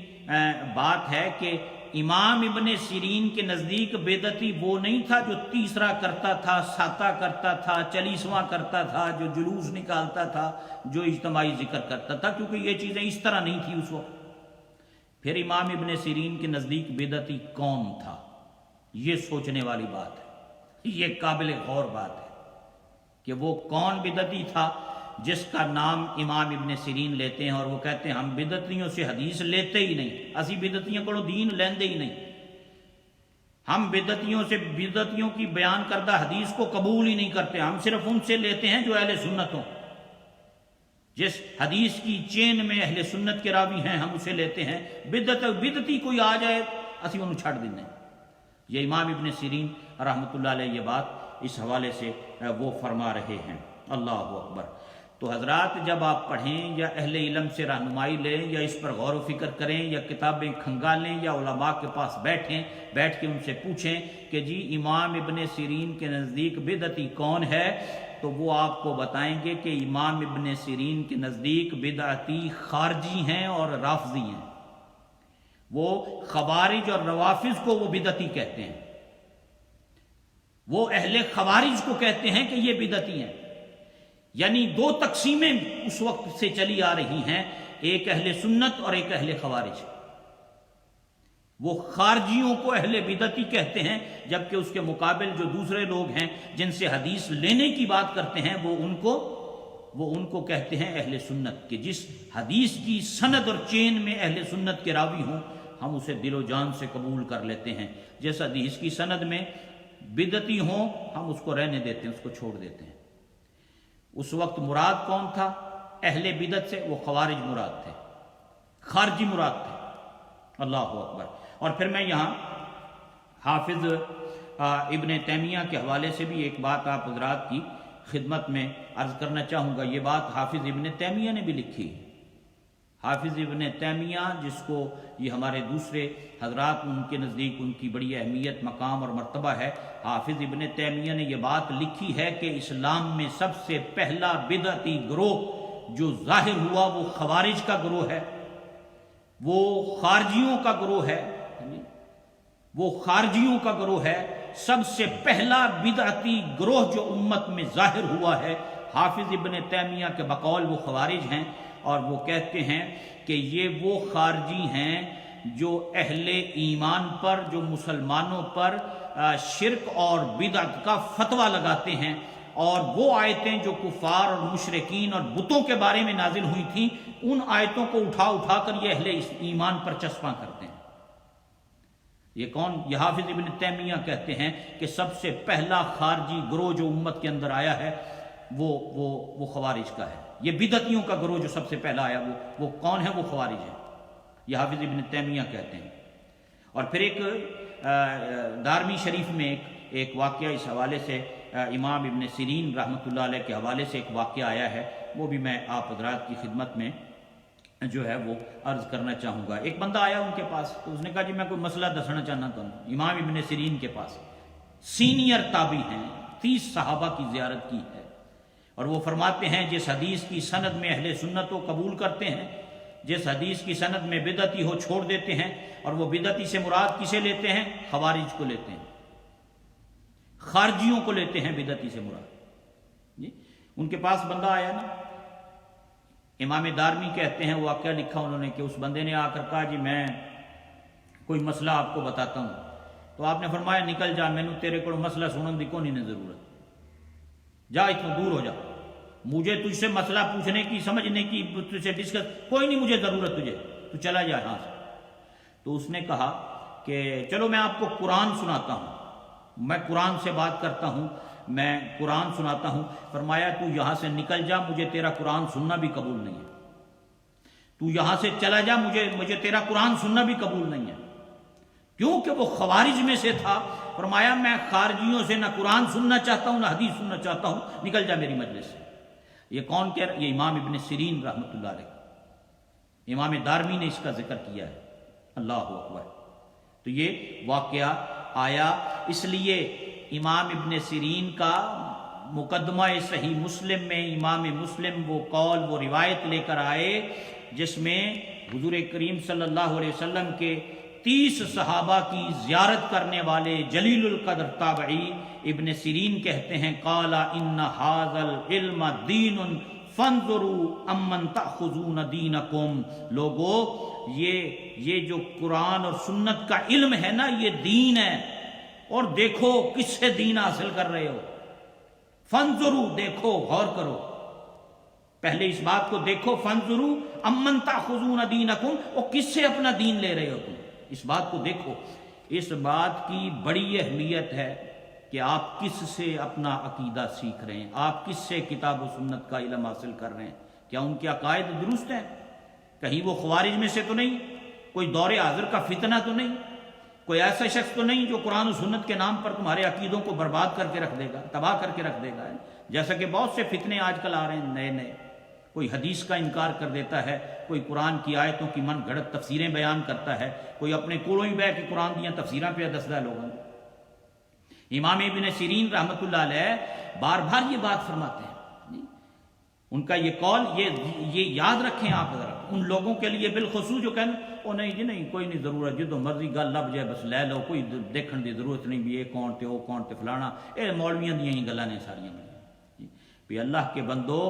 بات ہے کہ امام ابن سیرین کے نزدیک بدعتی وہ نہیں تھا جو تیسرا کرتا تھا، 7واں کرتا تھا، 40واں کرتا تھا، جو جلوس نکالتا تھا، جو اجتماعی ذکر کرتا تھا، کیونکہ یہ چیزیں اس طرح نہیں تھی اس وقت۔ پھر امام ابن سیرین کے نزدیک بدعتی کون تھا؟ یہ سوچنے والی بات ہے، یہ قابل غور بات ہے کہ وہ کون بدعتی تھا جس کا نام امام ابن سیرین لیتے ہیں اور وہ کہتے ہیں ہم بدعتیوں سے حدیث لیتے ہی نہیں، اسی بدعتیوں کو دین لیندے ہی نہیں، ہم بدعتیوں کی بیان کردہ حدیث کو قبول ہی نہیں کرتے، ہم صرف ان سے لیتے ہیں جو اہل سنت ہوں، جس حدیث کی چین میں اہل سنت کے راوی ہیں ہم اسے لیتے ہیں، بدعتی کوئی آ جائے اسی انہوں چھڑ دینے۔ یہ امام ابن سیرین رحمۃ اللہ علیہ یہ بات اس حوالے سے وہ فرما رہے ہیں۔ اللہ اکبر۔ تو حضرات جب آپ پڑھیں یا اہل علم سے رہنمائی لیں یا اس پر غور و فکر کریں یا کتابیں کھنگالیں یا علماء کے پاس بیٹھ کے ان سے پوچھیں کہ جی امام ابن سیرین کے نزدیک بدعتی کون ہے، تو وہ آپ کو بتائیں گے کہ امام ابن سیرین کے نزدیک بدعتی خارجی ہیں اور رافضی ہیں۔ وہ خوارج اور روافض کو وہ بدعتی کہتے ہیں، وہ اہل خوارج کو کہتے ہیں کہ یہ بدعتی ہیں۔ یعنی دو تقسیمیں اس وقت سے چلی آ رہی ہیں، ایک اہل سنت اور ایک اہل خوارج۔ وہ خارجیوں کو اہل بدعتی کہتے ہیں، جبکہ اس کے مقابل جو دوسرے لوگ ہیں جن سے حدیث لینے کی بات کرتے ہیں وہ ان کو کہتے ہیں اہل سنت، کہ جس حدیث کی سند اور چین میں اہل سنت کے راوی ہوں ہم اسے دل و جان سے قبول کر لیتے ہیں، جس حدیث کی سند میں بدعتی ہوں ہم اس کو رہنے دیتے ہیں، اس کو چھوڑ دیتے ہیں۔ اس وقت مراد کون تھا اہل بدعت سے؟ وہ خوارج مراد تھے، خارجی مراد تھے۔ اللہ اکبر۔ اور پھر میں یہاں حافظ ابن تیمیہ کے حوالے سے بھی ایک بات آپ حضرات کی خدمت میں عرض کرنا چاہوں گا۔ یہ بات حافظ ابن تیمیہ نے بھی لکھی۔ حافظ ابن تیمیہ جس کو یہ ہمارے دوسرے حضرات ان کے نزدیک ان کی بڑی اہمیت مقام اور مرتبہ ہے، حافظ ابن تیمیہ نے یہ بات لکھی ہے کہ اسلام میں سب سے پہلا بدعتی گروہ جو ظاہر ہوا وہ خوارج کا گروہ ہے، وہ خارجیوں کا گروہ ہے، وہ خارجیوں کا گروہ ہے۔ سب سے پہلا بدعتی گروہ جو امت میں ظاہر ہوا ہے حافظ ابن تیمیہ کے بقول وہ خوارج ہیں، اور وہ کہتے ہیں کہ یہ وہ خارجی ہیں جو اہل ایمان پر، جو مسلمانوں پر شرک اور بدعت کا فتویٰ لگاتے ہیں، اور وہ آیتیں جو کفار اور مشرکین اور بتوں کے بارے میں نازل ہوئی تھیں ان آیتوں کو اٹھا کر یہ اہل ایمان پر چسپاں کرتے ہیں۔ یہ کون؟ یہ حافظ ابن تیمیہ کہتے ہیں کہ سب سے پہلا خارجی گروہ جو امت کے اندر آیا ہے وہ خوارج کا ہے۔ یہ بدعتیوں کا گروہ جو سب سے پہلا آیا وہ کون ہے؟ وہ خوارج ہے، یہ حافظ ابن تیمیہ کہتے ہیں۔ اور پھر ایک دارمی شریف میں ایک واقعہ اس حوالے سے امام ابن سیرین رحمۃ اللہ علیہ کے حوالے سے ایک واقعہ آیا ہے، وہ بھی میں آپ حضرات کی خدمت میں جو ہے وہ عرض کرنا چاہوں گا۔ ایک بندہ آیا ان کے پاس، تو اس نے کہا جی میں کوئی مسئلہ دسنا چاہنا ہوں امام ابن سیرین کے پاس، سینئر تابعی ہیں، 30 صحابہ کی زیارت کی ہے، اور وہ فرماتے ہیں جس حدیث کی سند میں اہل سنت کو قبول کرتے ہیں، جس حدیث کی سند میں بدعتی ہو چھوڑ دیتے ہیں، اور وہ بدعتی سے مراد کسے لیتے ہیں؟ خوارج کو لیتے ہیں، خارجیوں کو لیتے ہیں بدعتی سے مراد۔ جی ان کے پاس بندہ آیا نا، امام دارمی کہتے ہیں وہ واقعہ لکھا انہوں نے کہ اس بندے نے آ کر کہا جی میں کوئی مسئلہ آپ کو بتاتا ہوں، تو آپ نے فرمایا نکل جا، میں نے تیرے کو مسئلہ سنن دی کونی نے ضرورت، جا اتنا دور ہو جا، مجھے تجھ سے مسئلہ پوچھنے کی، سمجھنے کی، تجھ سے ڈسکس کوئی نہیں مجھے ضرورت، تجھے تو چلا جا یہاں سے۔ تو اس نے کہا کہ چلو میں آپ کو قرآن سناتا ہوں، میں قرآن سے بات کرتا ہوں، میں قرآن سناتا ہوں۔ فرمایا تو یہاں سے نکل جا، مجھے تیرا قرآن سننا بھی قبول نہیں ہے، تو یہاں سے چلا جا، مجھے تیرا قرآن سننا بھی قبول نہیں ہے، کیونکہ وہ خوارج میں سے تھا۔ فرمایا میں خارجیوں سے نہ قرآن سننا چاہتا ہوں نہ حدیث سننا چاہتا ہوں، نکل جا میری مجلس سے۔ یہ کون کہہ رہا؟ یہ امام ابن سیرین رحمۃ اللہ علیہ، امام دارمی نے اس کا ذکر کیا ہے۔ اللہ اکبر۔ تو یہ واقعہ آیا، اس لیے امام ابن سیرین کا مقدمہ صحیح مسلم میں امام مسلم وہ قول وہ روایت لے کر آئے جس میں حضور کریم صلی اللہ علیہ وسلم کے 30 صحابہ کی زیارت کرنے والے جلیل القدر تابعی ابن سیرین کہتے ہیں قال ان ھذا العلم دین فانظروا امن تأخذون دینکم، لوگو یہ جو قرآن اور سنت کا علم ہے نا، یہ دین ہے، اور دیکھو کس سے دین حاصل کر رہے ہو۔ فانظروا، دیکھو، غور کرو، پہلے اس بات کو دیکھو، فانظروا امن تأخذون دینکم، اور کس سے اپنا دین لے رہے ہو تم، اس بات کو دیکھو۔ اس بات کی بڑی اہمیت ہے کہ آپ کس سے اپنا عقیدہ سیکھ رہے ہیں، آپ کس سے کتاب و سنت کا علم حاصل کر رہے ہیں، کیا ان کے عقائد درست ہیں، کہیں وہ خوارج میں سے تو نہیں، کوئی دور حاضر کا فتنہ تو نہیں، کوئی ایسا شخص تو نہیں جو قرآن و سنت کے نام پر تمہارے عقیدوں کو برباد کر کے رکھ دے گا، تباہ کر کے رکھ دے گا، جیسا کہ بہت سے فتنے آج کل آ رہے ہیں نئے نئے، کوئی حدیث کا انکار کر دیتا ہے، کوئی قرآن کی آیتوں کی من گھڑت تفسیریں بیان کرتا ہے، کوئی اپنے کوڑوں ہی بہ کے قرآن دیاں تفسیراں پہ دستا ہے لوگوں کو۔ امام ابن سیرین رحمۃ اللہ علیہ بار بار یہ بات فرماتے ہیں، ان کا یہ قول، یہ یاد رکھیں آپ ذرا، ان لوگوں کے لیے بالخصوص جو کہنے او نہیں جی نہیں کوئی نہیں ضرورت، جدو مرضی گل لب جائے بس لے لو، کوئی دیکھن دی ضرورت نہیں بھی یہ کون تے وہ کون تے فلانا، اے مولویاں دیاں ہی گلاں نے ساریاں بھی اللہ کے بندو،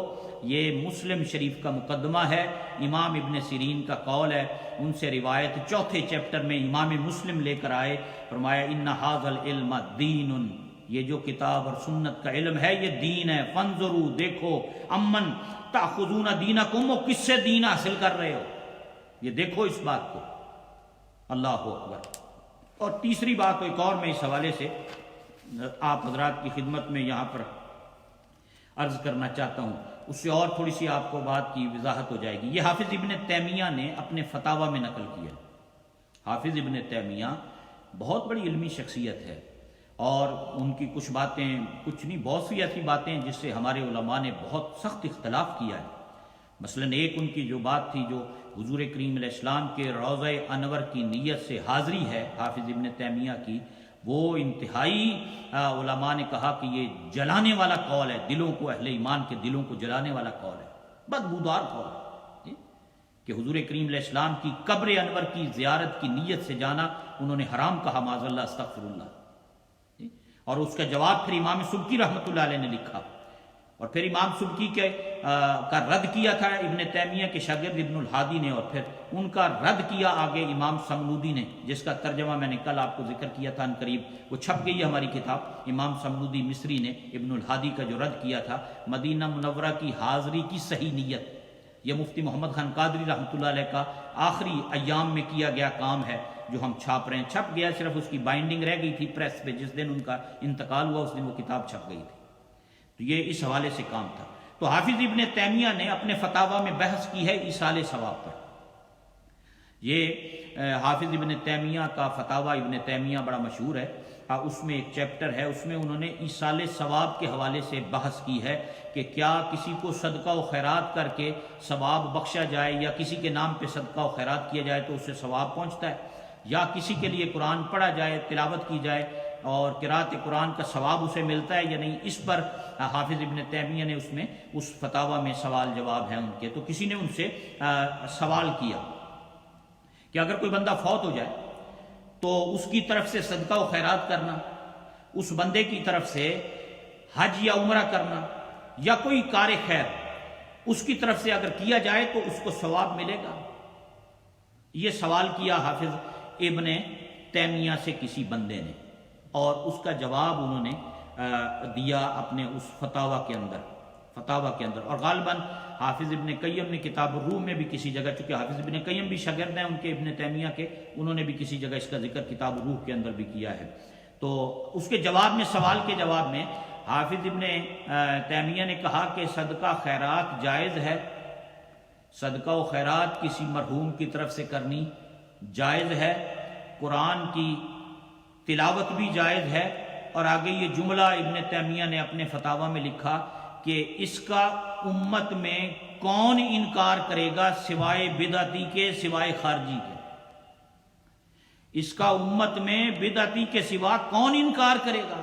یہ مسلم شریف کا مقدمہ ہے، امام ابن سیرین کا قول ہے، ان سے روایت چوتھے چیپٹر میں امام مسلم لے کر آئے، فرمایا ان ھذا العلم دین، یہ جو کتاب اور سنت کا علم ہے یہ دین ہے، فانظروا، دیکھو، امن تأخذون دینکم، وہ کس سے دین حاصل کر رہے ہو، یہ دیکھو اس بات کو، اللہ اکبر۔ اور تیسری بات ایک اور میں اس حوالے سے آپ حضرات کی خدمت میں یہاں پر عرض کرنا چاہتا ہوں، اس سے اور تھوڑی سی آپ کو بات کی وضاحت ہو جائے گی۔ یہ حافظ ابن تیمیہ نے اپنے فتاوی میں نقل کیا۔ حافظ ابن تیمیہ بہت بڑی علمی شخصیت ہے، اور ان کی کچھ باتیں، کچھ نہیں بہت سی ایسی باتیں جس سے ہمارے علماء نے بہت سخت اختلاف کیا ہے۔ مثلا ایک ان کی جو بات تھی، جو حضور کریم علیہ السلام کے روضہ انور کی نیت سے حاضری ہے حافظ ابن تیمیہ کی، وہ انتہائی علماء نے کہا کہ یہ جلانے والا قول ہے، دلوں کو، اہل ایمان کے دلوں کو جلانے والا قول ہے، بدبودار قول ہے، کہ حضور کریم علیہ السلام کی قبر انور کی زیارت کی نیت سے جانا انہوں نے حرام کہا، معاذ اللہ، استغفر اللہ۔ اور اس کا جواب پھر امام سبکی رحمۃ اللہ علیہ نے لکھا، اور پھر امام سبکی کا رد کیا تھا ابن تیمیہ کے شاگرد ابن الہادی نے، اور پھر ان کا رد کیا آگے امام سمنودی نے، جس کا ترجمہ میں نے کل آپ کو ذکر کیا تھا، ان قریب وہ چھپ گئی ہے ہماری کتاب، امام سمنودی مصری نے ابن الہادی کا جو رد کیا تھا، مدینہ منورہ کی حاضری کی صحیح نیت، یہ مفتی محمد خان قادری رحمۃ اللہ علیہ کا آخری ایام میں کیا گیا کام ہے، جو ہم چھاپ رہے ہیں، چھپ گیا، صرف اس کی بائنڈنگ رہ گئی تھی پریس پہ، جس دن ان کا انتقال ہوا اس دن وہ کتاب چھپ گئی تھی، تو یہ اس حوالے سے کام تھا۔ تو حافظ ابن تیمیہ نے اپنے فتاوی میں بحث کی ہے ایصال ثواب پر۔ یہ حافظ ابن تیمیہ کا فتاوی ابن تیمیہ بڑا مشہور ہے، اس میں ایک چیپٹر ہے، اس میں انہوں نے ایصال ثواب کے حوالے سے بحث کی ہے کہ کیا کسی کو صدقہ و خیرات کر کے ثواب بخشا جائے، یا کسی کے نام پہ صدقہ و خیرات کیا جائے تو اس سے ثواب پہنچتا ہے، یا کسی کے لیے قرآن پڑھا جائے، تلاوت کی جائے اور قرات قرآن کا ثواب اسے ملتا ہے یا نہیں۔ اس پر حافظ ابن تیمیہ نے اس میں اس فتاوی میں سوال جواب ہیں ان کے، تو کسی نے ان سے سوال کیا کہ اگر کوئی بندہ فوت ہو جائے تو اس کی طرف سے صدقہ و خیرات کرنا، اس بندے کی طرف سے حج یا عمرہ کرنا، یا کوئی کار خیر اس کی طرف سے اگر کیا جائے تو اس کو ثواب ملے گا؟ یہ سوال کیا حافظ ابن تیمیہ سے کسی بندے نے، اور اس کا جواب انہوں نے دیا اپنے اس فتاوی کے اندر، اور غالباً حافظ ابن قیم نے کتاب الروح میں بھی کسی جگہ، چونکہ حافظ ابن قیم بھی شاگرد ہیں ان کے ابن تیمیہ کے، انہوں نے بھی کسی جگہ اس کا ذکر کتاب الروح کے اندر بھی کیا ہے۔ تو اس کے جواب میں، سوال کے جواب میں حافظ ابن تیمیہ نے کہا کہ صدقہ خیرات جائز ہے، صدقہ و خیرات کسی مرحوم کی طرف سے کرنی جائز ہے، قرآن کی تلاوت بھی جائز ہے، اور آگے یہ جملہ ابن تیمیہ نے اپنے فتاوی میں لکھا کہ اس کا امت میں کون انکار کرے گا سوائے بدعتی کے، سوائے خارجی کے، اس کا امت میں بدعتی کے سوا کون انکار کرے گا؟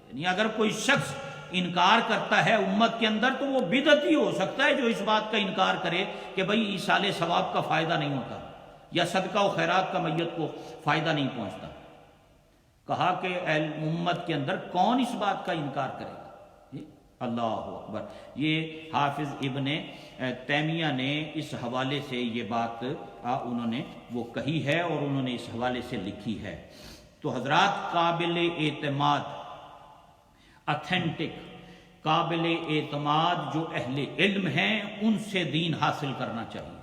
یعنی اگر کوئی شخص انکار کرتا ہے امت کے اندر تو وہ بدعتی ہو سکتا ہے جو اس بات کا انکار کرے کہ بھئی ایصال ثواب کا فائدہ نہیں ہوتا، یا صدقہ و خیرات کا میت کو فائدہ نہیں پہنچتا۔ کہا کہ اہل امت کے اندر کون اس بات کا انکار کرے گا؟ اللہ اکبر۔ یہ حافظ ابن تیمیہ نے اس حوالے سے یہ بات انہوں نے وہ کہی ہے اور انہوں نے اس حوالے سے لکھی ہے۔ تو حضرات، قابل اعتماد، اتھینٹک، قابل اعتماد جو اہل علم ہیں ان سے دین حاصل کرنا چاہیے،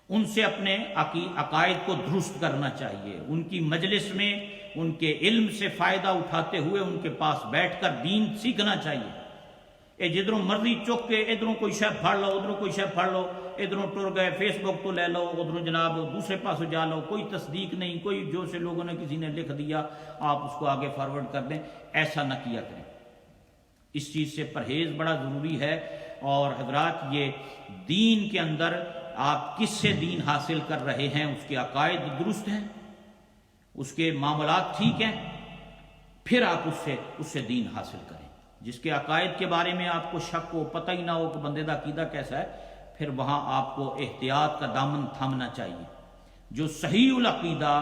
ان سے اپنے عقائد کو درست کرنا چاہیے، ان کی مجلس میں ان کے علم سے فائدہ اٹھاتے ہوئے ان کے پاس بیٹھ کر دین سیکھنا چاہیے۔ اے جدھروں مرضی چک کے ادھروں کوئی شے پڑھ لو، ادھروں کوئی شے پڑھ لو، ادھروں ٹر گئے فیس بک تو لے لو، ادھروں جناب دوسرے پاس جا لو، کوئی تصدیق نہیں، کوئی جو سے لوگوں نے کسی نے لکھ دیا آپ اس کو آگے فارورڈ کر دیں، ایسا نہ کیا کریں۔ اس چیز سے پرہیز بڑا ضروری ہے۔ اور حضرات، یہ دین کے اندر آپ کس سے دین حاصل کر رہے ہیں، اس کے عقائد درست ہیں، اس کے معاملات ٹھیک ہیں، پھر آپ اس سے دین حاصل کریں۔ جس کے عقائد کے بارے میں آپ کو شک ہو، پتہ ہی نہ ہو کہ بندے دا عقیدہ کیسا ہے، پھر وہاں آپ کو احتیاط کا دامن تھامنا چاہیے۔ جو صحیح العقیدہ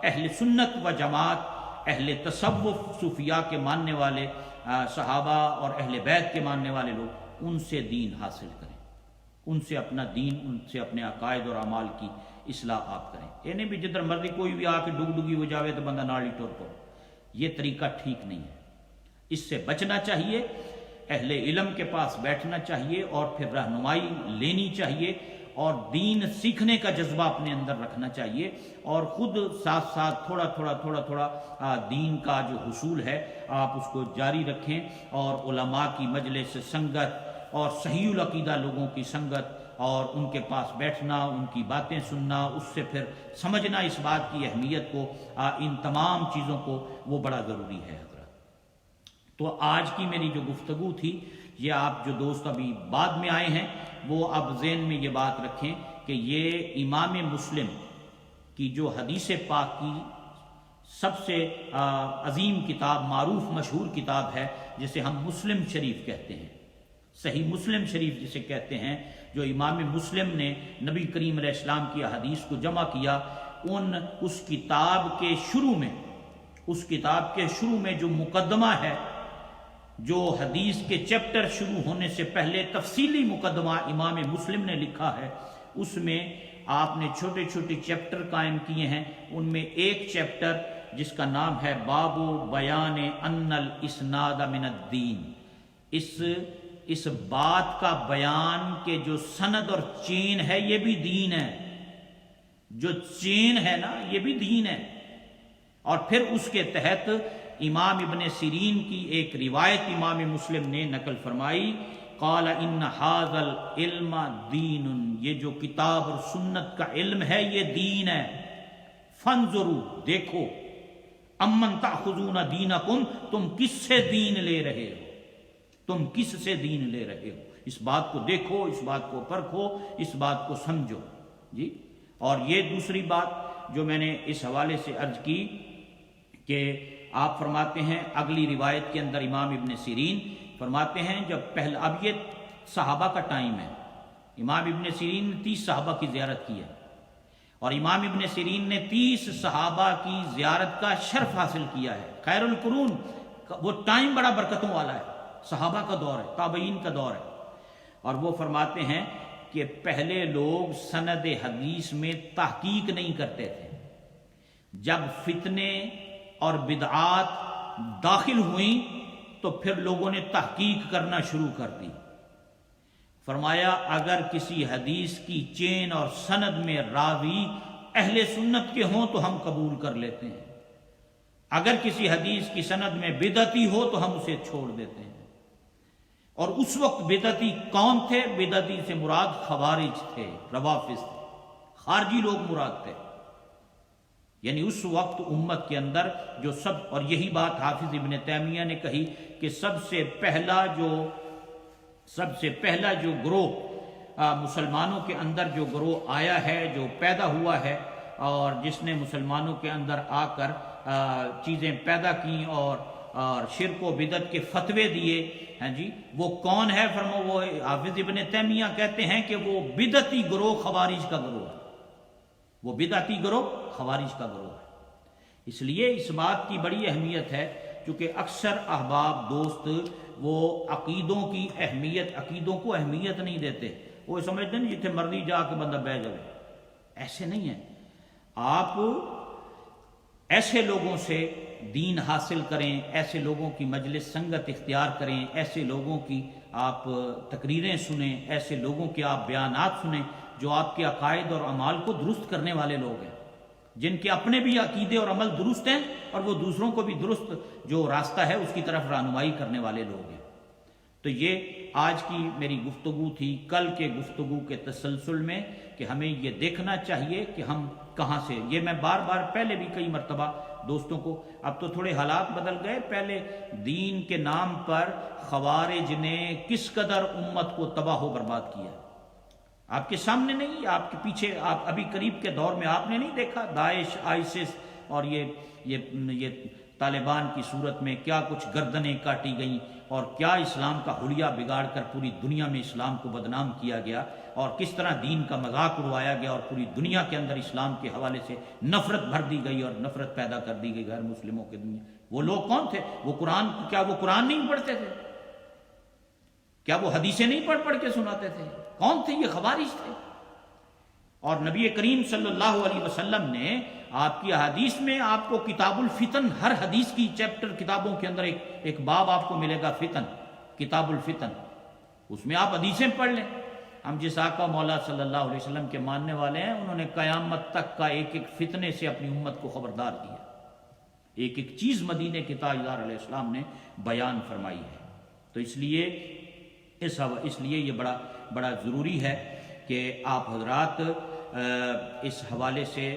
اہل سنت و جماعت، اہل تصوف، صوفیاء کے ماننے والے، صحابہ اور اہل بیت کے ماننے والے لوگ، ان سے دین حاصل کریں، ان سے اپنا دین، ان سے اپنے عقائد اور اعمال کی اصلاح آپ کریں۔ یہ نہیں بھی جدھر مرضی کوئی بھی آ کے ڈگ ڈگی ہو جاوے تو بندہ ناڑی ٹور کرو، یہ طریقہ ٹھیک نہیں ہے۔ اس سے بچنا چاہیے، اہل علم کے پاس بیٹھنا چاہیے اور پھر رہنمائی لینی چاہیے اور دین سیکھنے کا جذبہ اپنے اندر رکھنا چاہیے، اور خود ساتھ ساتھ تھوڑا تھوڑا دین کا جو حصول ہے آپ اس کو جاری رکھیں، اور علماء کی مجلس سنگت اور صحیح العقیدہ لوگوں کی سنگت اور ان کے پاس بیٹھنا، ان کی باتیں سننا، اس سے پھر سمجھنا اس بات کی اہمیت کو، ان تمام چیزوں کو، وہ بڑا ضروری ہے حضرات۔ تو آج کی میری جو گفتگو تھی، یہ آپ جو دوست ابھی بعد میں آئے ہیں وہ اب ذہن میں یہ بات رکھیں کہ یہ امام مسلم کی جو حدیث پاک کی سب سے عظیم کتاب، معروف مشہور کتاب ہے، جسے ہم مسلم شریف کہتے ہیں، صحیح مسلم شریف جسے کہتے ہیں، جو امام مسلم نے نبی کریم علیہ السلام کی حدیث کو جمع کیا، اس کتاب کے شروع میں جو مقدمہ ہے، جو حدیث کے چیپٹر شروع ہونے سے پہلے تفصیلی مقدمہ امام مسلم نے لکھا ہے، اس میں آپ نے چھوٹے چھوٹے چیپٹر قائم کیے ہیں۔ ان میں ایک چیپٹر جس کا نام ہے باب بیان ان الاسناد من الدین، اس بات کا بیان کہ جو سند اور چین ہے یہ بھی دین ہے، جو چین ہے نا یہ بھی دین ہے۔ اور پھر اس کے تحت امام ابن سیرین کی ایک روایت امام مسلم نے نقل فرمائی، قال ان ھذا العلم دین، یہ جو کتاب اور سنت کا علم ہے یہ دین ہے، فانظروا، دیکھو، امن تاخذون دینکم، تم کس سے دین لے رہے ہو، تم کس سے دین لے رہے ہو، اس بات کو دیکھو، اس بات کو پرکھو، اس بات کو سمجھو جی۔ اور یہ دوسری بات جو میں نے اس حوالے سے عرض کی کہ آپ فرماتے ہیں اگلی روایت کے اندر امام ابن سیرین فرماتے ہیں، جب پہلا، اب یہ صحابہ کا ٹائم ہے، امام ابن سیرین نے 30 صحابہ کی زیارت کی ہے، اور امام ابن سیرین نے 30 صحابہ کی زیارت کا شرف حاصل کیا ہے۔ خیر القرون، وہ ٹائم بڑا برکتوں والا ہے، صحابہ کا دور ہے، تابعین کا دور ہے۔ اور وہ فرماتے ہیں کہ پہلے لوگ سند حدیث میں تحقیق نہیں کرتے تھے، جب فتنے اور بدعات داخل ہوئیں تو پھر لوگوں نے تحقیق کرنا شروع کر دی۔ فرمایا اگر کسی حدیث کی چین اور سند میں راوی اہل سنت کے ہوں تو ہم قبول کر لیتے ہیں، اگر کسی حدیث کی سند میں بدعتی ہو تو ہم اسے چھوڑ دیتے ہیں۔ اور اس وقت بدعتی کون تھے؟ بدعتی سے مراد خوارج تھے، روافض تھے، خارجی لوگ مراد تھے۔ یعنی اس وقت امت کے اندر جو اور یہی بات حافظ ابن تیمیہ نے کہی کہ سب سے پہلا جو گروہ مسلمانوں کے اندر جو گروہ آیا ہے، جو پیدا ہوا ہے، اور جس نے مسلمانوں کے اندر آ کر چیزیں پیدا کی اور شرک و بدعت کے فتوے دیے ہیں جی، وہ کون ہے؟ وہ حافظ ابن تیمیہ کہتے ہیں کہ وہ بدعتی گروہ خوارج کا گروہ ہے، وہ بدعتی گروہ خوارج کا گروہ ہے۔ اس لیے اس بات کی بڑی اہمیت ہے چونکہ اکثر احباب دوست وہ عقیدوں کو اہمیت نہیں دیتے، وہ سمجھتے ہیں جتنے مرضی جا کے بندہ بہ جائے، ایسے نہیں ہے۔ آپ ایسے لوگوں سے دین حاصل کریں، ایسے لوگوں کی مجلس سنگت اختیار کریں، ایسے لوگوں کی آپ تقریریں سنیں، ایسے لوگوں کے آپ بیانات سنیں جو آپ کے عقائد اور اعمال کو درست کرنے والے لوگ ہیں، جن کے اپنے بھی عقیدے اور عمل درست ہیں اور وہ دوسروں کو بھی درست جو راستہ ہے اس کی طرف رہنمائی کرنے والے لوگ ہیں۔ تو یہ آج کی میری گفتگو تھی کل کے گفتگو کے تسلسل میں، کہ ہمیں یہ دیکھنا چاہیے کہ ہم کہاں سے، یہ میں بار بار پہلے بھی کئی مرتبہ دوستوں کو، اب تو تھوڑے حالات بدل گئے، پہلے دین کے نام پر خوارج نے کس قدر امت کو تباہ و برباد کیا، آپ کے سامنے نہیں، آپ کے پیچھے، آپ ابھی قریب کے دور میں آپ نے نہیں دیکھا داعش، آئسس اور یہ طالبان کی صورت میں کیا کچھ گردنیں کاٹی گئیں اور کیا اسلام کا حلیہ بگاڑ کر پوری دنیا میں اسلام کو بدنام کیا گیا، اور کس طرح دین کا مذاق اڑوایا گیا اور پوری دنیا کے اندر اسلام کے حوالے سے نفرت بھر دی گئی اور نفرت پیدا کر دی گئی غیر مسلموں کے دنیا۔ وہ لوگ کون تھے؟ وہ قرآن نہیں پڑھتے تھے؟ کیا وہ حدیثیں نہیں پڑھ کے سناتے تھے؟ کون تھے یہ؟ خوارج تھے۔ اور نبی کریم صلی اللہ علیہ وسلم نے آپ کی احادیث میں آپ کو کتاب الفتن، ہر حدیث کی چیپٹر کتابوں کے اندر ایک باب آپ کو ملے گا فتن، کتاب الفتن، اس میں آپ حدیثیں پڑھ لیں۔ ہم جس آقا مولا صلی اللہ علیہ وسلم کے ماننے والے ہیں، انہوں نے قیامت تک کا ایک فتنے سے اپنی امت کو خبردار کیا، ایک چیز مدینے کے تاجدار علیہ السلام نے بیان فرمائی ہے۔ تو اس لیے یہ بڑا ضروری ہے کہ آپ حضرات اس حوالے سے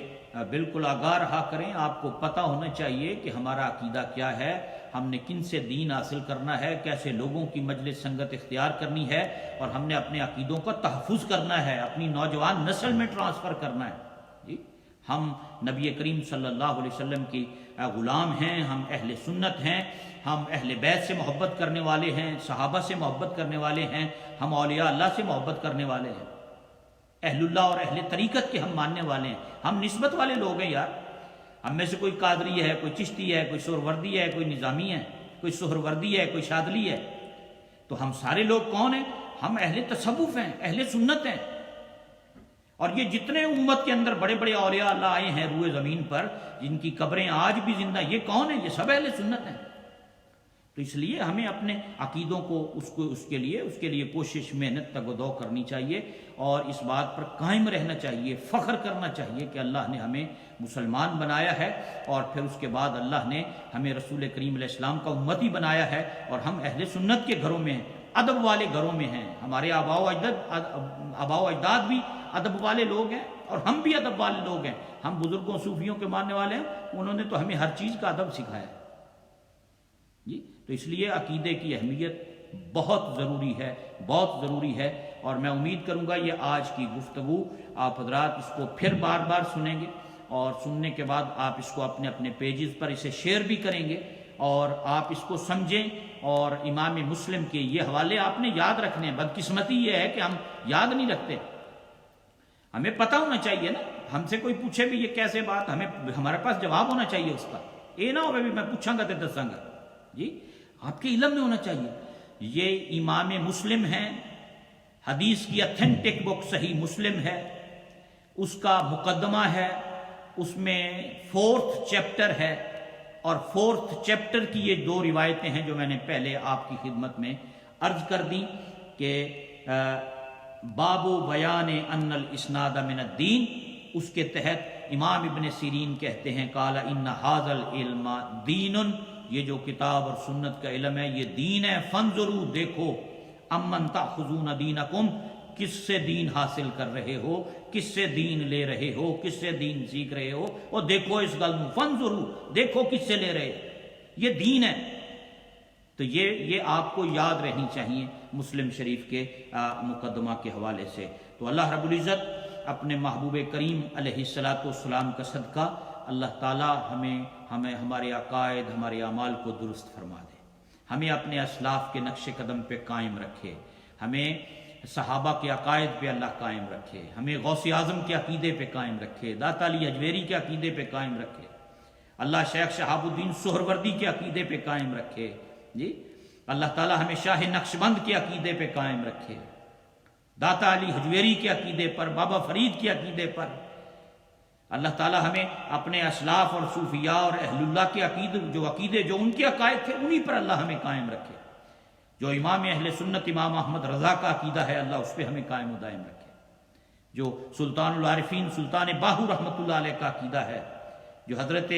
بالکل آگاہ رہا کریں، آپ کو پتہ ہونا چاہیے کہ ہمارا عقیدہ کیا ہے، ہم نے کن سے دین حاصل کرنا ہے، کیسے لوگوں کی مجلس سنگت اختیار کرنی ہے، اور ہم نے اپنے عقیدوں کا تحفظ کرنا ہے، اپنی نوجوان نسل میں ٹرانسفر کرنا ہے۔ جی، ہم نبی کریم صلی اللہ علیہ وسلم کی غلام ہیں، ہم اہل سنت ہیں، ہم اہل بیت سے محبت کرنے والے ہیں، صحابہ سے محبت کرنے والے ہیں، ہم اولیاء اللہ سے محبت کرنے والے ہیں، اہل اللہ اور اہل طریقت کے ہم ماننے والے ہیں، ہم نسبت والے لوگ ہیں یار۔ ہم میں سے کوئی قادری ہے، کوئی چشتی ہے، کوئی سہروردی ہے، کوئی نظامی ہے، کوئی سہروردی ہے، کوئی شاذلی ہے، تو ہم سارے لوگ کون ہیں؟ ہم اہل تصوف ہیں، اہل سنت ہیں۔ اور یہ جتنے امت کے اندر بڑے بڑے اولیاء اللہ آئے ہیں روئے زمین پر، جن کی قبریں آج بھی زندہ، یہ کون ہیں؟ یہ سب اہل سنت ہیں۔ تو اس لیے ہمیں اپنے عقیدوں کو اس کے لیے کوشش، محنت، تگ و دو کرنی چاہیے، اور اس بات پر قائم رہنا چاہیے، فخر کرنا چاہیے کہ اللہ نے ہمیں مسلمان بنایا ہے، اور پھر اس کے بعد اللہ نے ہمیں رسول کریم علیہ السلام کا امتی بنایا ہے، اور ہم اہل سنت کے گھروں میں ہیں، ادب والے گھروں میں ہیں۔ ہمارے آباء و اجداد بھی ادب والے لوگ ہیں، اور ہم بھی ادب والے لوگ ہیں، ہم بزرگوں صوفیوں کے ماننے والے ہیں، انہوں نے تو ہمیں ہر چیز کا ادب سکھایا ہے جی۔ تو اس لیے عقیدے کی اہمیت بہت ضروری ہے، اور میں امید کروں گا یہ آج کی گفتگو آپ حضرات اس کو پھر بار بار سنیں گے، اور سننے کے بعد آپ اس کو اپنے اپنے پیجز پر اسے شیئر بھی کریں گے، اور آپ اس کو سمجھیں، اور امام مسلم کے یہ حوالے آپ نے یاد رکھنے ہیں۔ بدقسمتی یہ ہے کہ ہم یاد نہیں رکھتے، ہمیں پتہ ہونا چاہیے نا، ہم سے کوئی پوچھے بھی یہ کیسے بات، ہمارے پاس جواب ہونا چاہیے اس کا، یہ نہ ہو بھی میں پوچھاں گا تو دساں گا جی، آپ کے علم میں ہونا چاہیے۔ یہ امام مسلم ہیں، حدیث کی اتھینٹک بک صحیح مسلم ہے، اس کا مقدمہ ہے، اس میں 4th چیپٹر ہے، اور 4th چیپٹر کی یہ 2 روایتیں ہیں جو میں نے پہلے آپ کی خدمت میں عرض کر دی، کہ باب بیان ان الاسناد من الدین، اس کے تحت امام ابن سیرین کہتے ہیں قال ان ھذا العلم دین، یہ جو کتاب اور سنت کا علم ہے یہ دین ہے، فانظروا، دیکھو، امن تاخذون دینکم، کس سے دین حاصل کر رہے ہو، کس سے دین لے رہے ہو، کس سے دین سیکھ رہے ہو، اور دیکھو اس گل میں، فانظروا، دیکھو کس سے لے رہے ہو، یہ دین ہے۔ تو یہ آپ کو یاد رہنی چاہیے مسلم شریف کے مقدمہ کے حوالے سے۔ تو اللہ رب العزت اپنے محبوب کریم علیہ السلام کا صدقہ اللہ تعالی ہمیں ہمارے عقائد، ہمارے اعمال کو درست فرما دے، ہمیں اپنے اسلاف کے نقش قدم پہ قائم رکھے، ہمیں صحابہ کے عقائد پہ اللہ قائم رکھے، ہمیں غوث اعظم کے عقیدے پہ قائم رکھے، داتا علی اجویری کے عقیدے پہ قائم رکھے، اللہ شیخ شہاب الدین سہروردی کے عقیدے پہ قائم رکھے جی، اللہ تعالیٰ ہمیں شاہ نقشبند کے عقیدے پہ قائم رکھے، داتا علی حجویری کے عقیدے پر، بابا فرید کے عقیدے پر، اللہ تعالیٰ ہمیں اپنے اسلاف اور صوفیاء اور اہل اللہ کے عقیدے جو ان کے عقائد تھے انہی پر اللہ ہمیں قائم رکھے، جو امام اہل سنت امام احمد رضا کا عقیدہ ہے اللہ اس پہ ہمیں قائم و دائم رکھے، جو سلطان العارفین سلطان باہو رحمۃ اللہ علیہ کا عقیدہ ہے، جو حضرت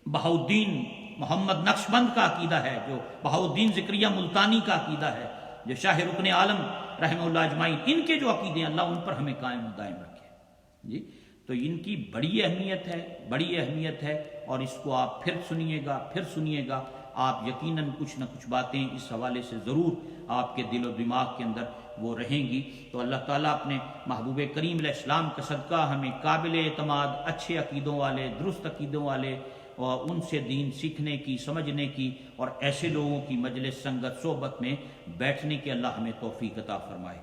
بہاؤالدین محمد نقشبند کا عقیدہ ہے، جو بہاؤالدین زکریا ملتانی کا عقیدہ ہے، جو شاہ رکن عالم رحمہ اللہ اجمعین، ان کے جو عقیدے ہیں اللہ ان پر ہمیں قائم و دائم رکھے جی۔ تو ان کی بڑی اہمیت ہے اور اس کو آپ پھر سنیے گا، آپ یقیناً کچھ نہ کچھ باتیں اس حوالے سے ضرور آپ کے دل و دماغ کے اندر وہ رہیں گی۔ تو اللہ تعالیٰ اپنے محبوب کریم علیہ السلام کا صدقہ ہمیں قابل اعتماد اچھے عقیدوں والے، درست عقیدوں والے، اور ان سے دین سیکھنے کی، سمجھنے کی، اور ایسے لوگوں کی مجلس سنگت صحبت میں بیٹھنے کے اللہ ہمیں توفیق عطا فرمائے۔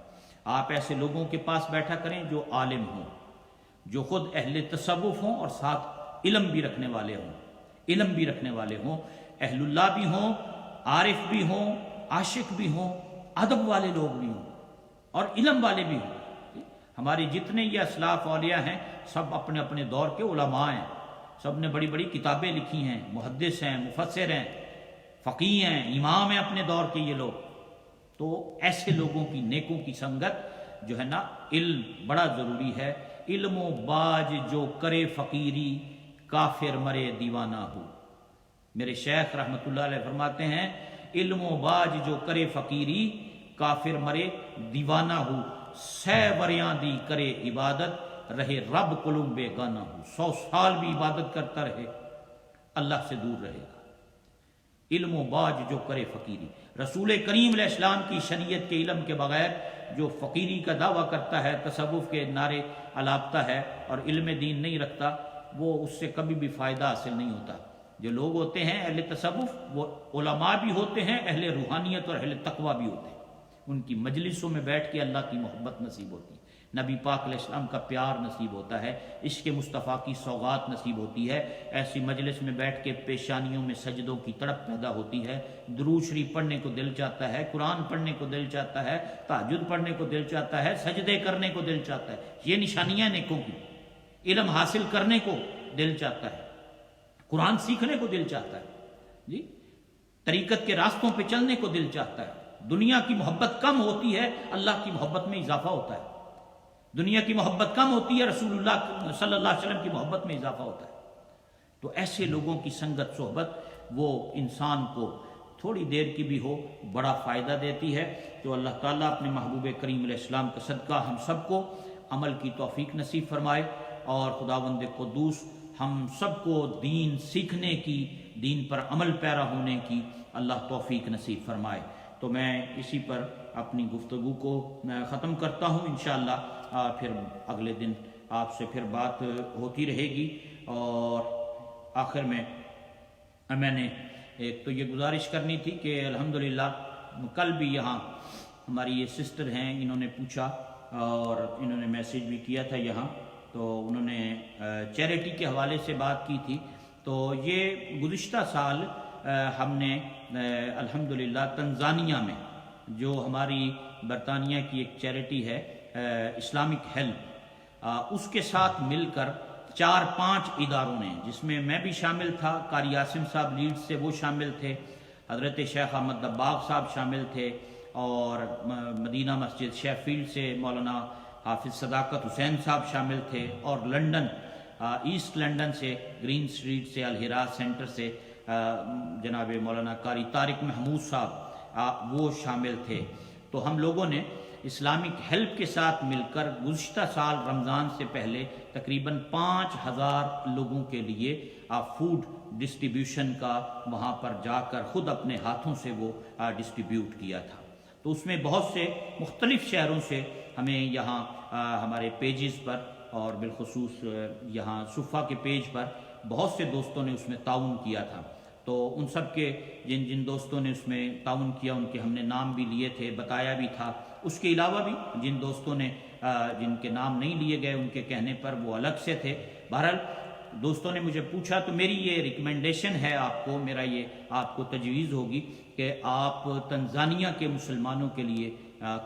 آپ ایسے لوگوں کے پاس بیٹھا کریں جو عالم ہوں، جو خود اہل تصوف ہوں اور ساتھ علم بھی رکھنے والے ہوں، اہل اللہ بھی ہوں، عارف بھی ہوں، عاشق بھی ہوں، ادب والے لوگ بھی ہوں اور علم والے بھی ہوں۔ ہمارے جتنے یہ اسلاف اولیاء ہیں سب اپنے اپنے دور کے علماء ہیں، سب نے بڑی بڑی کتابیں لکھی ہیں، محدث ہیں، مفسر ہیں، فقیہ ہیں، امام ہیں اپنے دور کے یہ لوگ۔ تو ایسے لوگوں کی، نیکوں کی سنگت جو ہے نا، علم بڑا ضروری ہے۔ علم و باج جو کرے فقیری، کافر مرے دیوانہ ہو۔ میرے شیخ رحمۃ اللہ علیہ فرماتے ہیں علم و باج جو کرے فقیری، کافر مرے دیوانہ ہو، سہ وریاں دی کرے عبادت، رہے رب کلم بے گانا ہو۔ 100 سال بھی عبادت کرتا رہے اللہ سے دور رہے گا۔ علم و باج جو کرے فقیری، رسول کریم علیہ السلام کی شریعت کے علم کے بغیر جو فقیری کا دعویٰ کرتا ہے، تصوف کے نعرے الاپتا ہے اور علم دین نہیں رکھتا، وہ اس سے کبھی بھی فائدہ حاصل نہیں ہوتا۔ جو لوگ ہوتے ہیں اہل تصوف، وہ علماء بھی ہوتے ہیں، اہل روحانیت اور اہل تقویٰ بھی ہوتے ہیں۔ ان کی مجلسوں میں بیٹھ کے اللہ کی محبت نصیب ہوتی ہے، نبی پاک علیہ السلام کا پیار نصیب ہوتا ہے، عشق مصطفیٰ کی سوغات نصیب ہوتی ہے۔ ایسی مجلس میں بیٹھ کے پیشانیوں میں سجدوں کی تڑپ پیدا ہوتی ہے، درود شریف پڑھنے کو دل چاہتا ہے، قرآن پڑھنے کو دل چاہتا ہے، تہجد پڑھنے کو دل چاہتا ہے، سجدے کرنے کو دل چاہتا ہے۔ یہ نشانیاں نیکوں کی۔ علم حاصل کرنے کو دل چاہتا ہے، قرآن سیکھنے کو دل چاہتا ہے جی، طریقت کے راستوں پہ چلنے کو دل چاہتا ہے۔ دنیا کی محبت کم ہوتی ہے، اللہ کی محبت میں اضافہ ہوتا ہے۔ دنیا کی محبت کم ہوتی ہے، رسول اللہ صلی اللہ علیہ وسلم کی محبت میں اضافہ ہوتا ہے۔ تو ایسے لوگوں کی سنگت صحبت وہ انسان کو تھوڑی دیر کی بھی ہو بڑا فائدہ دیتی ہے۔ تو اللہ تعالیٰ اپنے محبوب کریم علیہ السلام کا صدقہ ہم سب کو عمل کی توفیق نصیب فرمائے، اور خداوند قدوس ہم سب کو دین سیکھنے کی، دین پر عمل پیرا ہونے کی اللہ توفیق نصیب فرمائے۔ تو میں اسی پر اپنی گفتگو کو میں ختم کرتا ہوں، انشاءاللہ پھر اگلے دن آپ سے پھر بات ہوتی رہے گی۔ اور آخر میں نے ایک تو یہ گزارش کرنی تھی کہ الحمدللہ کل بھی یہاں ہماری یہ سسٹر ہیں، انہوں نے پوچھا اور انہوں نے میسیج بھی کیا تھا یہاں، تو انہوں نے چیریٹی کے حوالے سے بات کی تھی۔ تو یہ گزشتہ سال ہم نے الحمدللہ تنزانیہ میں جو ہماری برطانیہ کی ایک چیریٹی ہے اسلامک ہیلپ، اس کے ساتھ مل کر 4-5 اداروں نے، جس میں میں بھی شامل تھا، قاری عاصم صاحب لیڈز سے وہ شامل تھے، حضرت شیخ احمد دباغ صاحب شامل تھے، اور مدینہ مسجد شیفیلڈ سے مولانا حافظ صداقت حسین صاحب شامل تھے، اور لندن ایسٹ لندن سے گرین اسٹریٹ سے الحراج سینٹر سے جناب مولانا قاری طارق محمود صاحب وہ شامل تھے۔ تو ہم لوگوں نے اسلامک ہیلپ کے ساتھ مل کر گزشتہ سال رمضان سے پہلے تقریباً 5000 لوگوں کے لیے فوڈ ڈسٹریبیوشن کا وہاں پر جا کر خود اپنے ہاتھوں سے وہ ڈسٹریبیوٹ کیا تھا۔ تو اس میں بہت سے مختلف شہروں سے ہمیں یہاں ہمارے پیجز پر اور بالخصوص یہاں صفحہ کے پیج پر بہت سے دوستوں نے اس میں تعاون کیا تھا۔ تو ان سب کے جن جن دوستوں نے اس میں تعاون کیا ان کے ہم نے نام بھی لیے تھے، بتایا بھی تھا۔ اس کے علاوہ بھی جن دوستوں نے جن کے نام نہیں لیے گئے ان کے کہنے پر وہ الگ سے تھے۔ بہرحال دوستوں نے مجھے پوچھا تو میری یہ ریکمنڈیشن ہے آپ کو، میرا یہ آپ کو تجویز ہوگی کہ آپ تنزانیہ کے مسلمانوں کے لیے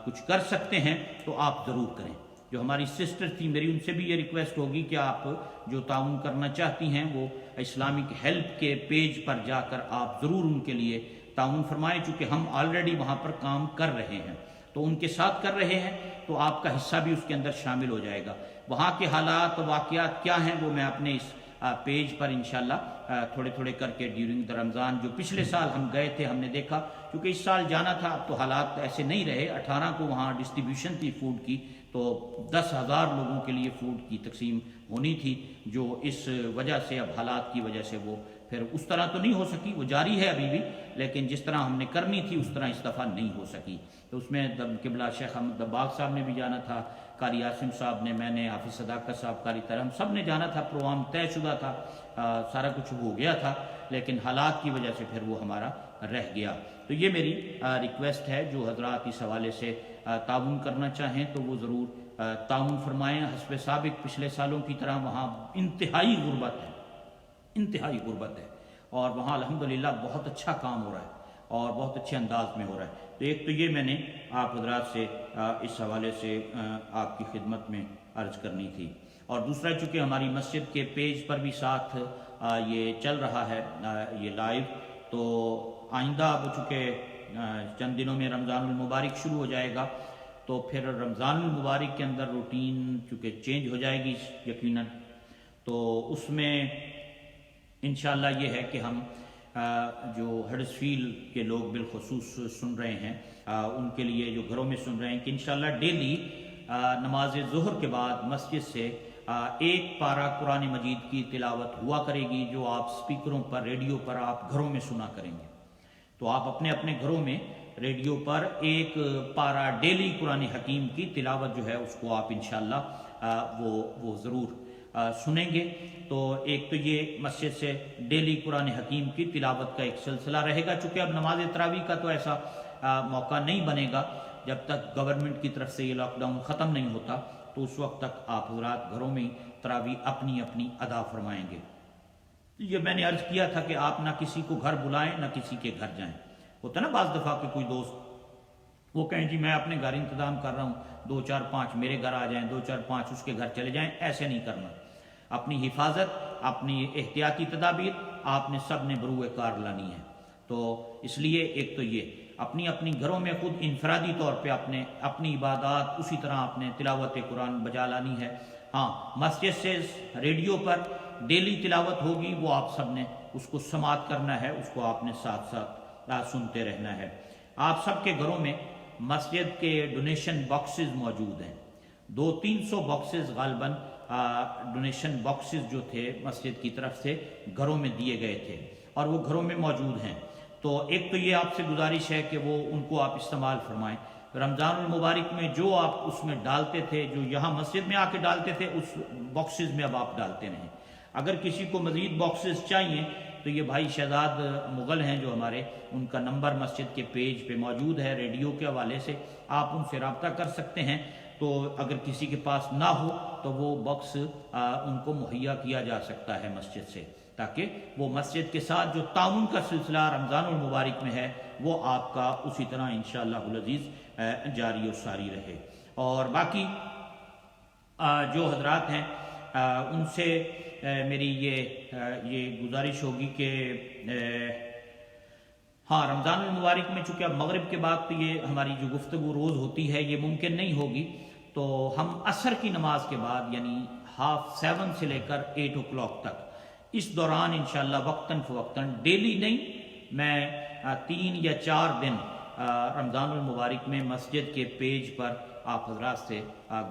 کچھ کر سکتے ہیں تو آپ ضرور کریں۔ جو ہماری سسٹر تھی، میری ان سے بھی یہ ریکویسٹ ہوگی کہ آپ جو تعاون کرنا چاہتی ہیں وہ اسلامک ہیلپ کے پیج پر جا کر آپ ضرور ان کے لیے تعاون فرمائیں، چونکہ ہم آلریڈی وہاں پر کام کر رہے ہیں تو ان کے ساتھ کر رہے ہیں، تو آپ کا حصہ بھی اس کے اندر شامل ہو جائے گا۔ وہاں کے حالات واقعات کیا ہیں وہ میں اپنے اس پیج پر انشاءاللہ تھوڑے تھوڑے کر کے ڈیورنگ دا رمضان، جو پچھلے سال ہم گئے تھے ہم نے دیکھا، کیونکہ اس سال جانا تھا اب تو حالات ایسے نہیں رہے۔ 18 کو وہاں ڈسٹریبیوشن تھی فوڈ کی، تو 10,000 لوگوں کے لیے فوڈ کی تقسیم ہونی تھی، جو اس وجہ سے اب حالات کی وجہ سے وہ پھر اس طرح تو نہیں ہو سکی، وہ جاری ہے ابھی بھی، لیکن جس طرح ہم نے کرنی تھی اس طرح اس دفعہ نہیں ہو سکی۔ تو اس میں قبلہ شیخ احمد دباغ صاحب نے بھی جانا تھا، قاری عاصم صاحب نے، میں نے، حافظ صداقت صاحب، قاری طاہر، ہم سب نے جانا تھا، پروگرام طے شدہ تھا، سارا کچھ ہو گیا تھا، لیکن حالات کی وجہ سے پھر وہ ہمارا رہ گیا۔ تو یہ میری ریکویسٹ ہے، جو حضرات اس حوالے سے تعاون کرنا چاہیں تو وہ ضرور تعاون فرمائیں۔ حسب سابق پچھلے سالوں کی طرح وہاں انتہائی غربت ہے، انتہائی غربت ہے، اور وہاں الحمدللہ بہت اچھا کام ہو رہا ہے اور بہت اچھے انداز میں ہو رہا ہے۔ تو ایک تو یہ میں نے آپ حضرات سے اس حوالے سے آپ کی خدمت میں عرض کرنی تھی، اور دوسرا چونکہ ہماری مسجد کے پیج پر بھی ساتھ یہ چل رہا ہے یہ لائیو، تو آئندہ اب چونکہ چند دنوں میں رمضان المبارک شروع ہو جائے گا، تو پھر رمضان المبارک کے اندر روٹین چونکہ چینج ہو جائے گی یقیناً، تو اس میں انشاءاللہ یہ ہے کہ ہم جو ہڈرسفیلڈ کے لوگ بالخصوص سن رہے ہیں ان کے لیے جو گھروں میں سن رہے ہیں، کہ انشاءاللہ ڈیلی نماز ظہر کے بعد مسجد سے ایک پارہ قرآن مجید کی تلاوت ہوا کرے گی، جو آپ سپیکروں پر، ریڈیو پر آپ گھروں میں سنا کریں گے۔ تو آپ اپنے اپنے گھروں میں ریڈیو پر ایک پارہ ڈیلی قرآن حکیم کی تلاوت جو ہے اس کو آپ انشاءاللہ وہ ضرور سنیں گے۔ تو ایک تو یہ مسجد سے ڈیلی قرآن حکیم کی تلاوت کا ایک سلسلہ رہے گا، چونکہ اب نماز تراویح کا تو ایسا موقع نہیں بنے گا جب تک گورنمنٹ کی طرف سے یہ لاک ڈاؤن ختم نہیں ہوتا، تو اس وقت تک آپ حضرات گھروں میں تراویح اپنی اپنی ادا فرمائیں گے۔ یہ میں نے عرض کیا تھا کہ آپ نہ کسی کو گھر بلائیں نہ کسی کے گھر جائیں۔ ہوتا نا بعض دفعہ کہ کوئی دوست وہ کہیں جی میں اپنے گھر انتظام کر رہا ہوں، 2 4 5 میرے گھر آ جائیں، 2 4 5 اس کے گھر چلے جائیں، ایسے نہیں کرنا۔ اپنی حفاظت، اپنی احتیاطی تدابیر آپ نے سب نے بروئے کار لانی ہے۔ تو اس لیے ایک تو یہ اپنی اپنی گھروں میں خود انفرادی طور پہ اپنی عبادات اسی طرح اپنے تلاوت قرآن بجا لانی ہے۔ ہاں، مسجد سے ریڈیو پر ڈیلی تلاوت ہوگی، وہ آپ سب نے اس کو سماعت کرنا ہے، اس کو آپ نے ساتھ ساتھ سنتے رہنا ہے۔ آپ سب کے گھروں میں مسجد کے ڈونیشن باکسز موجود ہیں، 200-300 باکسز غالباً ڈونیشن باکسز جو تھے مسجد کی طرف سے گھروں میں دیے گئے تھے، اور وہ گھروں میں موجود ہیں۔ تو ایک تو یہ آپ سے گزارش ہے کہ وہ ان کو آپ استعمال فرمائیں۔ رمضان المبارک میں جو آپ اس میں ڈالتے تھے، جو یہاں مسجد میں آ کے ڈالتے تھے، اس باکسز میں اب آپ ڈالتے رہیں۔ اگر کسی کو مزید باکسز چاہیے تو یہ بھائی شہزاد مغل ہیں جو ہمارے، ان کا نمبر مسجد کے پیج پہ موجود ہے، ریڈیو کے حوالے سے آپ ان سے رابطہ کر سکتے ہیں۔ تو اگر کسی کے پاس نہ ہو تو وہ باکس ان کو مہیا کیا جا سکتا ہے مسجد سے، تاکہ وہ مسجد کے ساتھ جو تعاون کا سلسلہ رمضان المبارک میں ہے وہ آپ کا اسی طرح انشاءاللہ العزیز جاری و ساری رہے۔ اور باقی جو حضرات ہیں ان سے میری یہ گزارش ہوگی کہ ہاں، رمضان المبارک میں چونکہ اب مغرب کے بعد تو یہ ہماری جو گفتگو روز ہوتی ہے یہ ممکن نہیں ہوگی، تو ہم عصر کی نماز کے بعد یعنی 7:30 سے لے کر 8 o'clock تک اس دوران انشاءاللہ وقتاً فوقتاً، ڈیلی نہیں، میں 3 یا 4 دن رمضان المبارک میں مسجد کے پیج پر آپ حضرات سے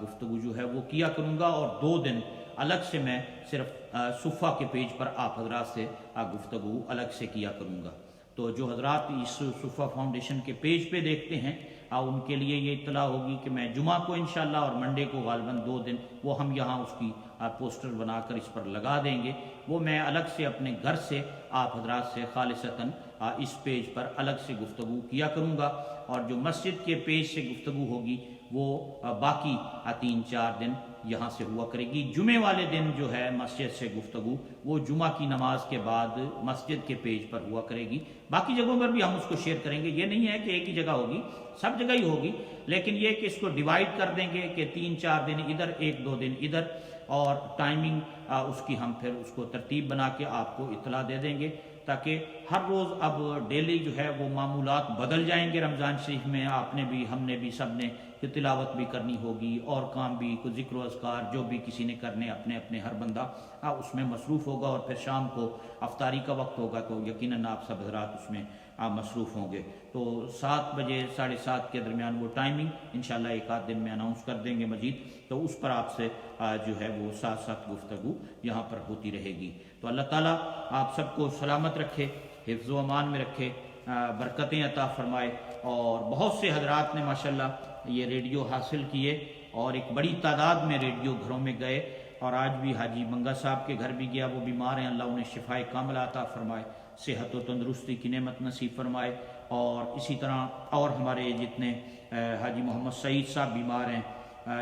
گفتگو جو ہے وہ کیا کروں گا، اور 2 دن الگ سے میں صرف صفحہ کے پیج پر آپ حضرات سے گفتگو الگ سے کیا کروں گا۔ تو جو حضرات اس صفحہ فاؤنڈیشن کے پیج پہ دیکھتے ہیں ان کے لیے یہ اطلاع ہوگی کہ میں جمعہ کو انشاءاللہ اور منڈے کو غالباً 2 دن وہ ہم یہاں اس کی پوسٹر بنا کر اس پر لگا دیں گے، وہ میں الگ سے اپنے گھر سے آپ حضرات سے خالصتاً اس پیج پر الگ سے گفتگو کیا کروں گا، اور جو مسجد کے پیج سے گفتگو ہوگی وہ باقی 3-4 دن یہاں سے ہوا کرے گی۔ جمعے والے دن جو ہے مسجد سے گفتگو وہ جمعہ کی نماز کے بعد مسجد کے پیج پر ہوا کرے گی۔ باقی جگہوں پر بھی ہم اس کو شیئر کریں گے، یہ نہیں ہے کہ ایک ہی جگہ ہوگی، سب جگہ ہی ہوگی، لیکن یہ کہ اس کو ڈیوائیڈ کر دیں گے کہ 3-4 دن ادھر، 1-2 دن ادھر، اور ٹائمنگ اس کی ہم پھر اس کو ترتیب بنا کے آپ کو اطلاع دے دیں گے، تاکہ ہر روز اب ڈیلی جو ہے وہ معمولات بدل جائیں گے۔ رمضان شریف میں آپ نے بھی، ہم نے بھی، سب نے کہ تلاوت بھی کرنی ہوگی، اور کام بھی، کوئی ذکر و اذکار جو بھی کسی نے کرنے اپنے اپنے ہر بندہ اس میں مصروف ہوگا، اور پھر شام کو افطاری کا وقت ہوگا تو یقیناً آپ سب حضرات اس میں مصروف ہوں گے۔ تو 7 بجے 7:30 کے درمیان وہ ٹائمنگ انشاءاللہ ایک آدھ دن میں اناؤنس کر دیں گے مزید، تو اس پر آپ سے جو ہے وہ ساتھ گفتگو یہاں پر ہوتی رہے گی۔ تو اللہ تعالیٰ آپ سب کو سلامت رکھے، حفظ و امان میں رکھے، برکتیں عطا فرمائے۔ اور بہت سے حضرات نے ماشاءاللہ یہ ریڈیو حاصل کیے، اور ایک بڑی تعداد میں ریڈیو گھروں میں گئے، اور آج بھی حاجی منگا صاحب کے گھر بھی گیا، وہ بیمار ہیں، اللہ انہیں شفائے کاملہ عطا فرمائے، صحت و تندرستی کی نعمت نصیب فرمائے۔ اور اسی طرح اور ہمارے جتنے حاجی محمد سعید صاحب بیمار ہیں،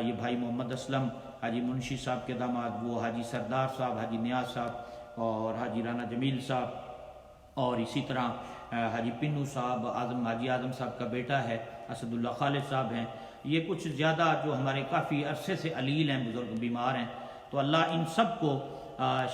یہ بھائی محمد اسلم، حاجی منشی صاحب کے داماد، وہ حاجی سردار صاحب، حاجی نیاز صاحب، اور حاجی رانا جمیل صاحب، اور اسی طرح حاجی پنو صاحب، حاجی اعظم صاحب کا بیٹا ہے اسد اللہ خالد صاحب ہیں، یہ کچھ زیادہ جو ہمارے کافی عرصے سے علیل ہیں، بزرگ بیمار ہیں، تو اللہ ان سب کو،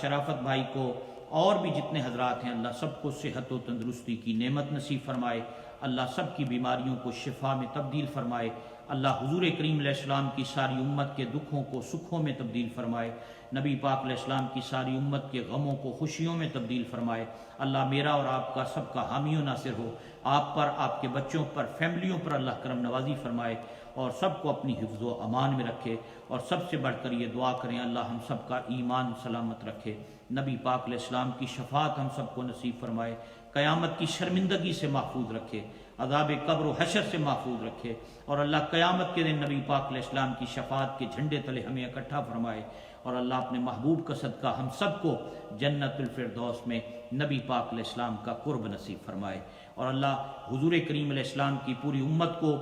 شرافت بھائی کو، اور بھی جتنے حضرات ہیں، اللہ سب کو صحت و تندرستی کی نعمت نصیب فرمائے، اللہ سب کی بیماریوں کو شفا میں تبدیل فرمائے، اللہ حضور کریم علیہ السلام کی ساری امت کے دکھوں کو سکھوں میں تبدیل فرمائے، نبی پاک علیہ السلام کی ساری امت کے غموں کو خوشیوں میں تبدیل فرمائے۔ اللہ میرا اور آپ کا سب کا حامی و ناصر ہو، آپ پر، آپ کے بچوں پر، فیملیوں پر اللہ کرم نوازی فرمائے، اور سب کو اپنی حفظ و امان میں رکھے، اور سب سے بڑھ کر یہ دعا کریں اللہ ہم سب کا ایمان سلامت رکھے، نبی پاک علیہ السلام کی شفاعت ہم سب کو نصیب فرمائے، قیامت کی شرمندگی سے محفوظ رکھے، عذاب قبر و حشر سے محفوظ رکھے، اور اللہ قیامت کے دن نبی پاک علیہ السلام کی شفاعت کے جھنڈے تلے ہمیں اکٹھا فرمائے، اور اللہ اپنے محبوب کا صدقہ ہم سب کو جنت الفردوس میں نبی پاک علیہ السلام کا قرب نصیب فرمائے، اور اللہ حضور کریم علیہ السلام کی پوری امت کو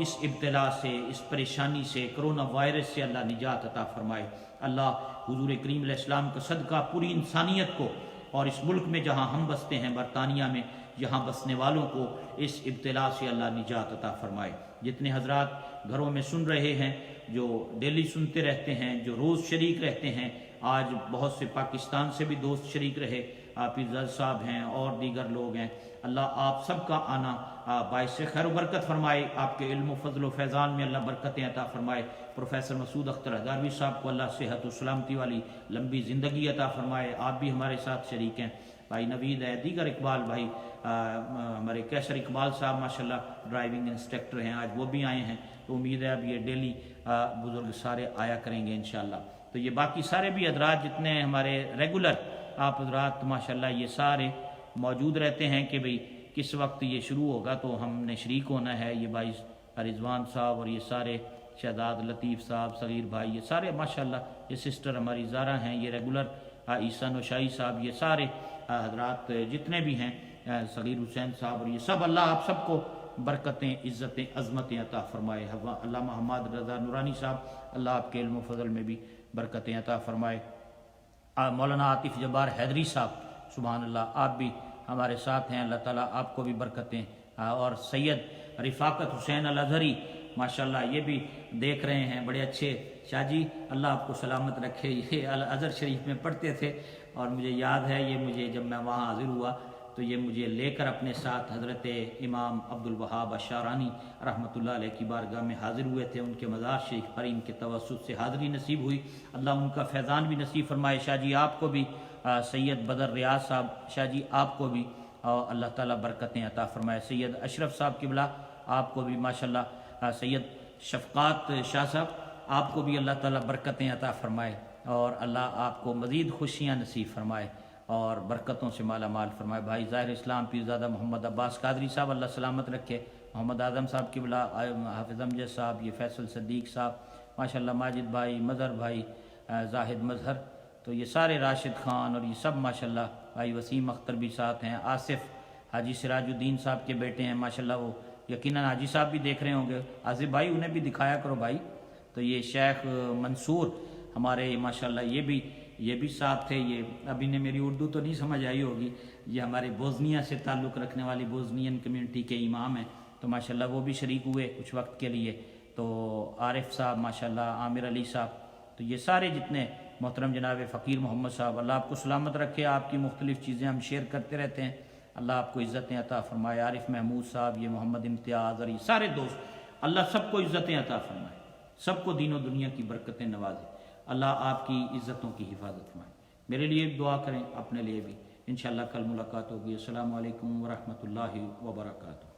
اس ابتلا سے، اس پریشانی سے، کرونا وائرس سے اللہ نجات عطا فرمائے۔ اللہ حضور کریم علیہ السلام کا صدقہ پوری انسانیت کو، اور اس ملک میں جہاں ہم بستے ہیں برطانیہ میں، یہاں بسنے والوں کو اس ابتلا سے اللہ نجات عطا فرمائے۔ جتنے حضرات گھروں میں سن رہے ہیں، جو ڈیلی سنتے رہتے ہیں، جو روز شریک رہتے ہیں، آج بہت سے پاکستان سے بھی دوست شریک رہے، آپ عزت صاحب ہیں اور دیگر لوگ ہیں، اللہ آپ سب کا آنا باعث خیر و برکت فرمائے، آپ کے علم و فضل و فیضان میں اللہ برکتیں عطا فرمائے۔ پروفیسر مسعود اختر ہزاروی صاحب کو اللہ صحت و سلامتی والی لمبی زندگی عطا فرمائے، آپ بھی ہمارے ساتھ شریک ہیں۔ بھائی نوید ہے، دیگر اقبال بھائی، ہمارے کیسر اقبال صاحب ماشاءاللہ ڈرائیونگ انسٹرکٹر ہیں، آج وہ بھی آئے ہیں، تو امید ہے اب یہ ڈیلی بزرگ سارے آیا کریں گے انشاءاللہ۔ تو یہ باقی سارے بھی حضرات جتنے ہمارے ریگولر آپ حضرات ماشاءاللہ یہ سارے موجود رہتے ہیں کہ بھئی کس وقت یہ شروع ہوگا تو ہم نے شریک ہونا ہے۔ یہ بھائی رضوان صاحب اور یہ سارے شہزاد لطیف صاحب، صغیر بھائی، یہ سارے ماشاءاللہ، یہ سسٹر ہماری زارا ہیں، یہ ریگولر عیسیٰ نوشائی صاحب، یہ سارے حضرات جتنے بھی ہیں، صغیر حسین صاحب، اور یہ سب اللہ آپ سب کو برکتیں، عزتیں، عظمتیں عطا فرمائے۔ علامہ حماد رضا نورانی صاحب، اللہ آپ کے علم و فضل میں بھی برکتیں عطا فرمائے۔ مولانا عاطف جبار حیدری صاحب، سبحان اللہ، آپ بھی ہمارے ساتھ ہیں، اللہ تعالیٰ آپ کو بھی برکتیں، اور سید رفاقت حسین الازہری ماشاءاللہ یہ بھی دیکھ رہے ہیں، بڑے اچھے شاہ جی، اللہ آپ کو سلامت رکھے، یہ الازہر شریف میں پڑھتے تھے، اور مجھے یاد ہے یہ مجھے جب میں وہاں حاضر ہوا تو یہ مجھے لے کر اپنے ساتھ حضرت امام عبدالوہاب اشعرانی رحمۃ اللہ علیہ کی بارگاہ میں حاضر ہوئے تھے، ان کے مزار شریف پر ان کے توسط سے حاضری نصیب ہوئی، اللہ ان کا فیضان بھی نصیب فرمائے۔ شاہ جی آپ کو بھی، سید بدر ریاض صاحب شاہ جی آپ کو بھی اللہ تعالیٰ برکتیں عطا فرمائے۔ سید اشرف صاحب قبلہ آپ کو بھی ماشاءاللہ، سید شفقات شاہ صاحب آپ کو بھی اللہ تعالیٰ برکتیں عطا فرمائے، اور اللہ آپ کو مزید خوشیاں نصیب فرمائے اور برکتوں سے مالا مال فرمائے۔ بھائی ظاہر اسلام پیرزادہ محمد عباس قادری صاحب اللہ سلامت رکھے، محمد اعظم صاحب قبلہ، حافظ امجد صاحب، یہ فیصل صدیق صاحب ماشاءاللہ، ماجد بھائی، مظہر بھائی، زاہد مظہر، تو یہ سارے راشد خان اور یہ سب ماشاءاللہ، بھائی وسیم اختر بھی ساتھ ہیں، آصف حاجی سراج الدین صاحب کے بیٹے ہیں ماشاءاللہ، وہ یقیناً حاجی صاحب بھی دیکھ رہے ہوں گے، عاصف بھائی انہیں بھی دکھایا کرو بھائی۔ تو یہ شیخ منصور ہمارے ماشاءاللہ یہ بھی ساتھ تھے، یہ ابھی نے میری اردو تو نہیں سمجھ آئی ہوگی، یہ ہمارے بوزنیا سے تعلق رکھنے والی بوزنین کمیونٹی کے امام ہیں، تو ماشاءاللہ وہ بھی شریک ہوئے کچھ وقت کے لیے۔ تو عارف صاحب ماشاءاللہ، عامر علی صاحب، تو یہ سارے جتنے محترم جناب فقیر محمد صاحب، اللہ آپ کو سلامت رکھے، آپ کی مختلف چیزیں ہم شیئر کرتے رہتے ہیں، اللہ آپ کو عزتیں عطا فرمائے۔ عارف محمود صاحب، یہ محمد امتیاز اور یہ سارے دوست، اللہ سب کو عزتیں عطا فرمائے، سب کو دین و دنیا کی برکتیں نوازے، اللہ آپ کی عزتوں کی حفاظت فرمائے۔ میرے لیے بھی دعا کریں، اپنے لیے بھی، انشاءاللہ کل ملاقات ہوگی۔ السلام علیکم ورحمۃ اللہ وبرکاتہ۔